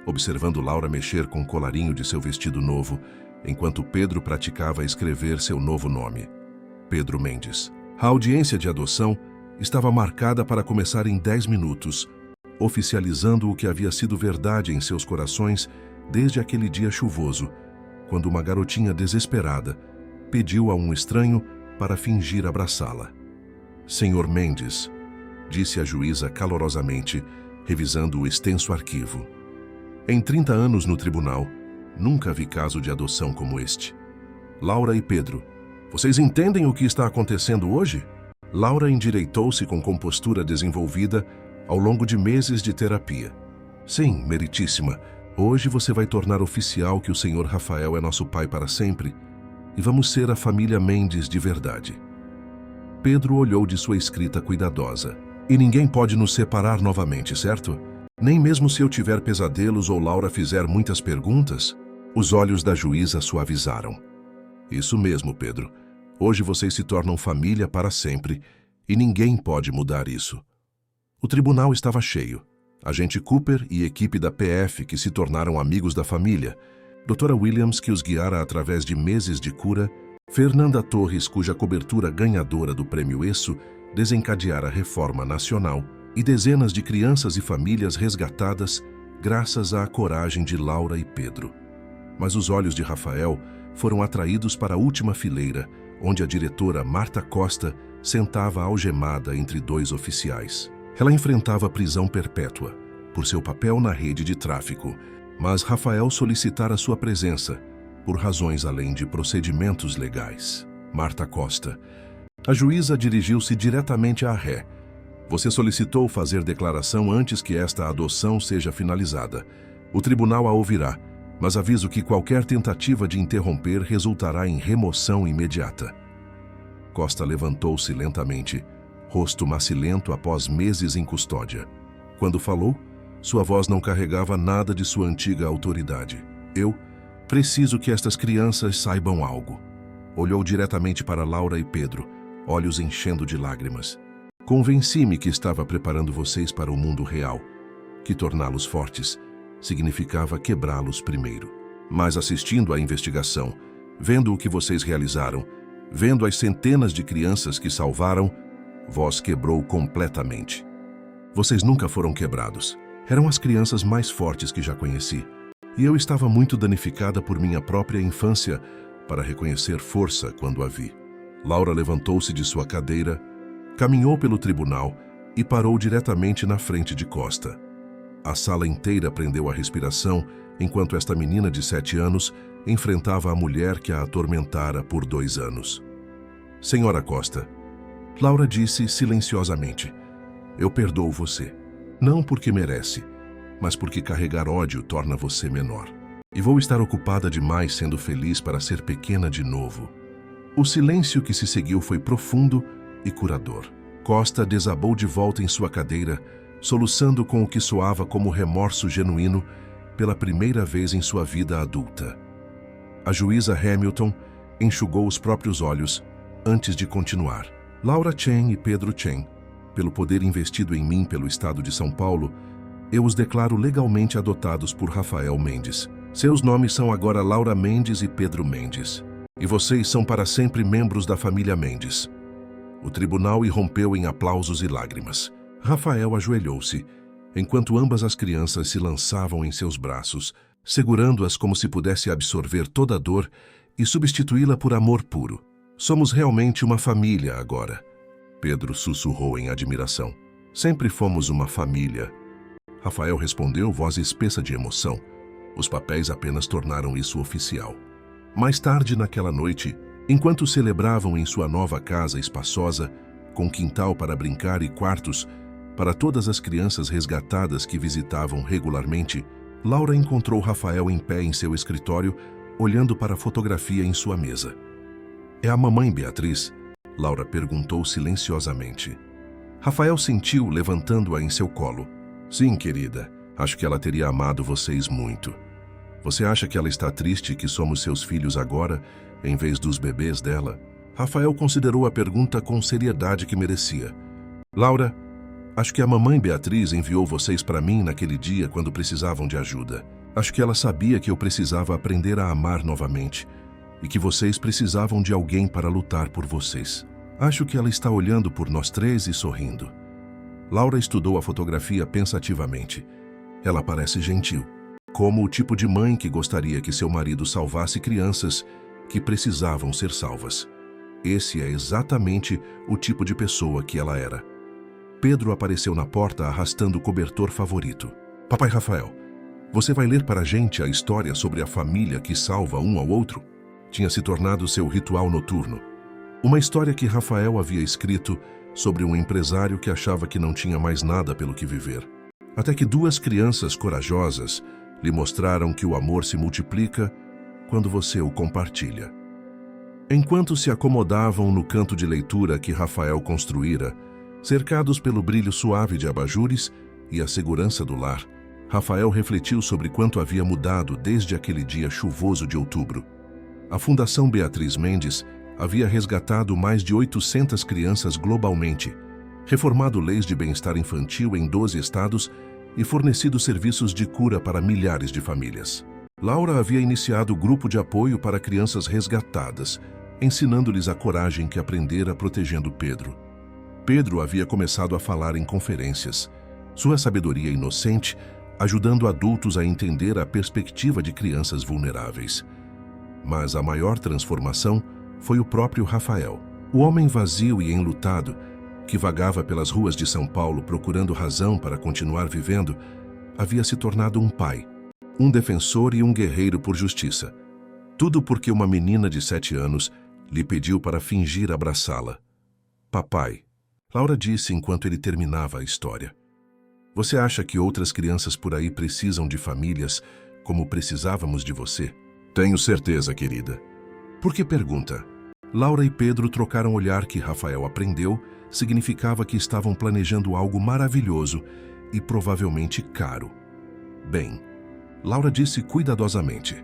observando Laura mexer com o colarinho de seu vestido novo, enquanto Pedro praticava escrever seu novo nome, Pedro Mendes. A audiência de adoção estava marcada para começar em 10 minutos, oficializando o que havia sido verdade em seus corações desde aquele dia chuvoso, quando uma garotinha desesperada pediu a um estranho para fingir abraçá-la. Senhor Mendes, disse a juíza calorosamente, revisando o extenso arquivo. Em 30 anos no tribunal, nunca vi caso de adoção como este. Laura e Pedro, vocês entendem o que está acontecendo hoje? Laura endireitou-se com compostura desenvolvida ao longo de meses de terapia. Sim, meritíssima, hoje você vai tornar oficial que o senhor Rafael é nosso pai para sempre e vamos ser a família Mendes de verdade. Pedro olhou de sua escrita cuidadosa. E ninguém pode nos separar novamente, certo? Nem mesmo se eu tiver pesadelos ou Laura fizer muitas perguntas? Os olhos da juíza suavizaram. Isso mesmo, Pedro. Hoje vocês se tornam família para sempre e ninguém pode mudar isso. O tribunal estava cheio. Agente Cooper e equipe da PF que se tornaram amigos da família. Doutora Williams, que os guiara através de meses de cura. Fernanda Torres, cuja cobertura ganhadora do Prêmio ESSO desencadeara a reforma nacional. E dezenas de crianças e famílias resgatadas graças à coragem de Laura e Pedro. Mas os olhos de Rafael foram atraídos para a última fileira, onde a diretora Marta Costa sentava algemada entre dois oficiais. Ela enfrentava prisão perpétua por seu papel na rede de tráfico, mas Rafael solicitara sua presença por razões além de procedimentos legais. Marta Costa. A juíza dirigiu-se diretamente à ré. Você solicitou fazer declaração antes que esta adoção seja finalizada. O tribunal a ouvirá, mas aviso que qualquer tentativa de interromper resultará em remoção imediata. Costa levantou-se lentamente, rosto macilento após meses em custódia. Quando falou, sua voz não carregava nada de sua antiga autoridade. Eu preciso que estas crianças saibam algo. Olhou diretamente para Laura e Pedro, olhos enchendo de lágrimas. Convenci-me que estava preparando vocês para o mundo real, que torná-los fortes significava quebrá-los primeiro. Mas assistindo à investigação, vendo o que vocês realizaram, vendo as centenas de crianças que salvaram, vós quebrou completamente. Vocês nunca foram quebrados. Eram as crianças mais fortes que já conheci. E eu estava muito danificada por minha própria infância para reconhecer força quando a vi. Laura levantou-se de sua cadeira, caminhou pelo tribunal e parou diretamente na frente de Costa. A sala inteira prendeu a respiração enquanto esta menina de 7 anos enfrentava a mulher que a atormentara por 2 anos. Senhora Costa, Laura disse silenciosamente, eu perdoo você. Não porque merece, mas porque carregar ódio torna você menor. E vou estar ocupada demais sendo feliz para ser pequena de novo. O silêncio que se seguiu foi profundo e curador. Costa desabou de volta em sua cadeira, soluçando com o que soava como remorso genuíno pela primeira vez em sua vida adulta. A juíza Hamilton enxugou os próprios olhos antes de continuar. Laura Chen e Pedro Chen, pelo poder investido em mim pelo Estado de São Paulo, eu os declaro legalmente adotados por Rafael Mendes. Seus nomes são agora Laura Mendes e Pedro Mendes. E vocês são para sempre membros da família Mendes. O tribunal irrompeu em aplausos e lágrimas. Rafael ajoelhou-se, enquanto ambas as crianças se lançavam em seus braços, segurando-as como se pudesse absorver toda a dor e substituí-la por amor puro. Somos realmente uma família agora. Pedro sussurrou em admiração. Sempre fomos uma família. Rafael respondeu, voz espessa de emoção. Os papéis apenas tornaram isso oficial. Mais tarde naquela noite, enquanto celebravam em sua nova casa espaçosa, com quintal para brincar e quartos, para todas as crianças resgatadas que visitavam regularmente, Laura encontrou Rafael em pé em seu escritório, olhando para a fotografia em sua mesa. É a mamãe Beatriz? Laura perguntou silenciosamente. Rafael sentiu, levantando-a em seu colo. Sim, querida. Acho que ela teria amado vocês muito. Você acha que ela está triste que somos seus filhos agora, em vez dos bebês dela? Rafael considerou a pergunta com seriedade que merecia. Laura, acho que a mamãe Beatriz enviou vocês para mim naquele dia quando precisavam de ajuda. Acho que ela sabia que eu precisava aprender a amar novamente e que vocês precisavam de alguém para lutar por vocês. Acho que ela está olhando por nós três e sorrindo. Laura estudou a fotografia pensativamente. Ela parece gentil, como o tipo de mãe que gostaria que seu marido salvasse crianças que precisavam ser salvas. Esse é exatamente o tipo de pessoa que ela era. Pedro apareceu na porta arrastando o cobertor favorito. Papai Rafael, você vai ler para a gente a história sobre a família que salva um ao outro? Tinha se tornado seu ritual noturno. Uma história que Rafael havia escrito sobre um empresário que achava que não tinha mais nada pelo que viver. Até que 2 crianças corajosas lhe mostraram que o amor se multiplica quando você o compartilha. Enquanto se acomodavam no canto de leitura que Rafael construíra, cercados pelo brilho suave de abajures e a segurança do lar, Rafael refletiu sobre quanto havia mudado desde aquele dia chuvoso de outubro. A Fundação Beatriz Mendes havia resgatado mais de 800 crianças globalmente, reformado leis de bem-estar infantil em 12 estados e fornecido serviços de cura para milhares de famílias. Laura havia iniciado o grupo de apoio para crianças resgatadas, ensinando-lhes a coragem que aprendera protegendo Pedro. Pedro havia começado a falar em conferências, sua sabedoria inocente ajudando adultos a entender a perspectiva de crianças vulneráveis. Mas a maior transformação foi o próprio Rafael, o homem vazio e enlutado, que vagava pelas ruas de São Paulo procurando razão para continuar vivendo, havia se tornado um pai, um defensor e um guerreiro por justiça. Tudo porque uma menina de 7 anos lhe pediu para fingir abraçá-la. Papai, Laura disse enquanto ele terminava a história. Você acha que outras crianças por aí precisam de famílias como precisávamos de você? Tenho certeza, querida. Por que pergunta? Laura e Pedro trocaram o olhar que Rafael aprendeu, significava que estavam planejando algo maravilhoso e provavelmente caro. Bem, Laura disse cuidadosamente.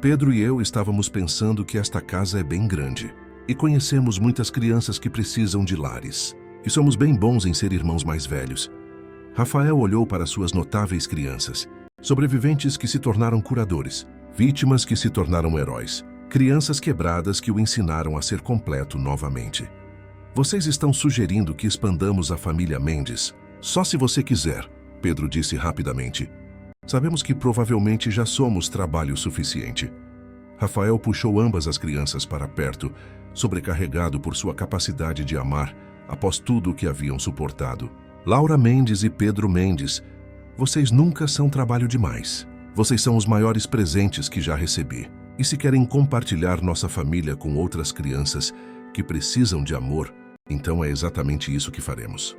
Pedro e eu estávamos pensando que esta casa é bem grande e conhecemos muitas crianças que precisam de lares. e somos bem bons em ser irmãos mais velhos. Rafael olhou para suas notáveis crianças, sobreviventes que se tornaram curadores, vítimas que se tornaram heróis, crianças quebradas que o ensinaram a ser completo novamente. Vocês estão sugerindo que expandamos a família Mendes? Só se você quiser, Pedro disse rapidamente. Sabemos que provavelmente já somos trabalho suficiente. Rafael puxou ambas as crianças para perto, sobrecarregado por sua capacidade de amar, após tudo o que haviam suportado. Laura Mendes e Pedro Mendes, vocês nunca são trabalho demais. Vocês são os maiores presentes que já recebi. E se querem compartilhar nossa família com outras crianças que precisam de amor, então é exatamente isso que faremos.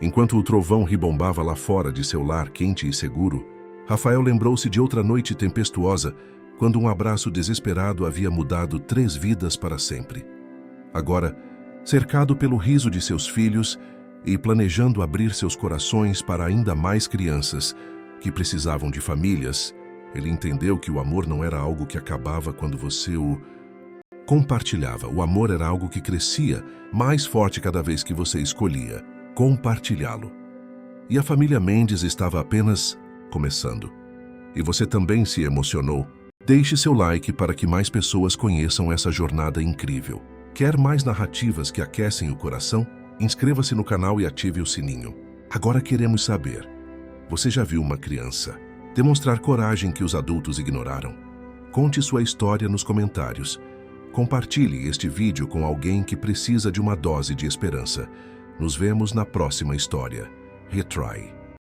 Enquanto o trovão ribombava lá fora de seu lar quente e seguro, Rafael lembrou-se de outra noite tempestuosa, quando um abraço desesperado havia mudado 3 vidas para sempre. Agora, cercado pelo riso de seus filhos e planejando abrir seus corações para ainda mais crianças que precisavam de famílias, ele entendeu que o amor não era algo que acabava quando você o compartilhava. O amor era algo que crescia, mais forte cada vez que você escolhia compartilhá-lo. E a família Mendes estava apenas começando. E você também se emocionou. Deixe seu like para que mais pessoas conheçam essa jornada incrível. Quer mais narrativas que aquecem o coração? Inscreva-se no canal e ative o sininho. Agora queremos saber: você já viu uma criança demonstrar coragem que os adultos ignoraram? Conte sua história nos comentários. Compartilhe este vídeo com alguém que precisa de uma dose de esperança. Nos vemos na próxima história. Retry.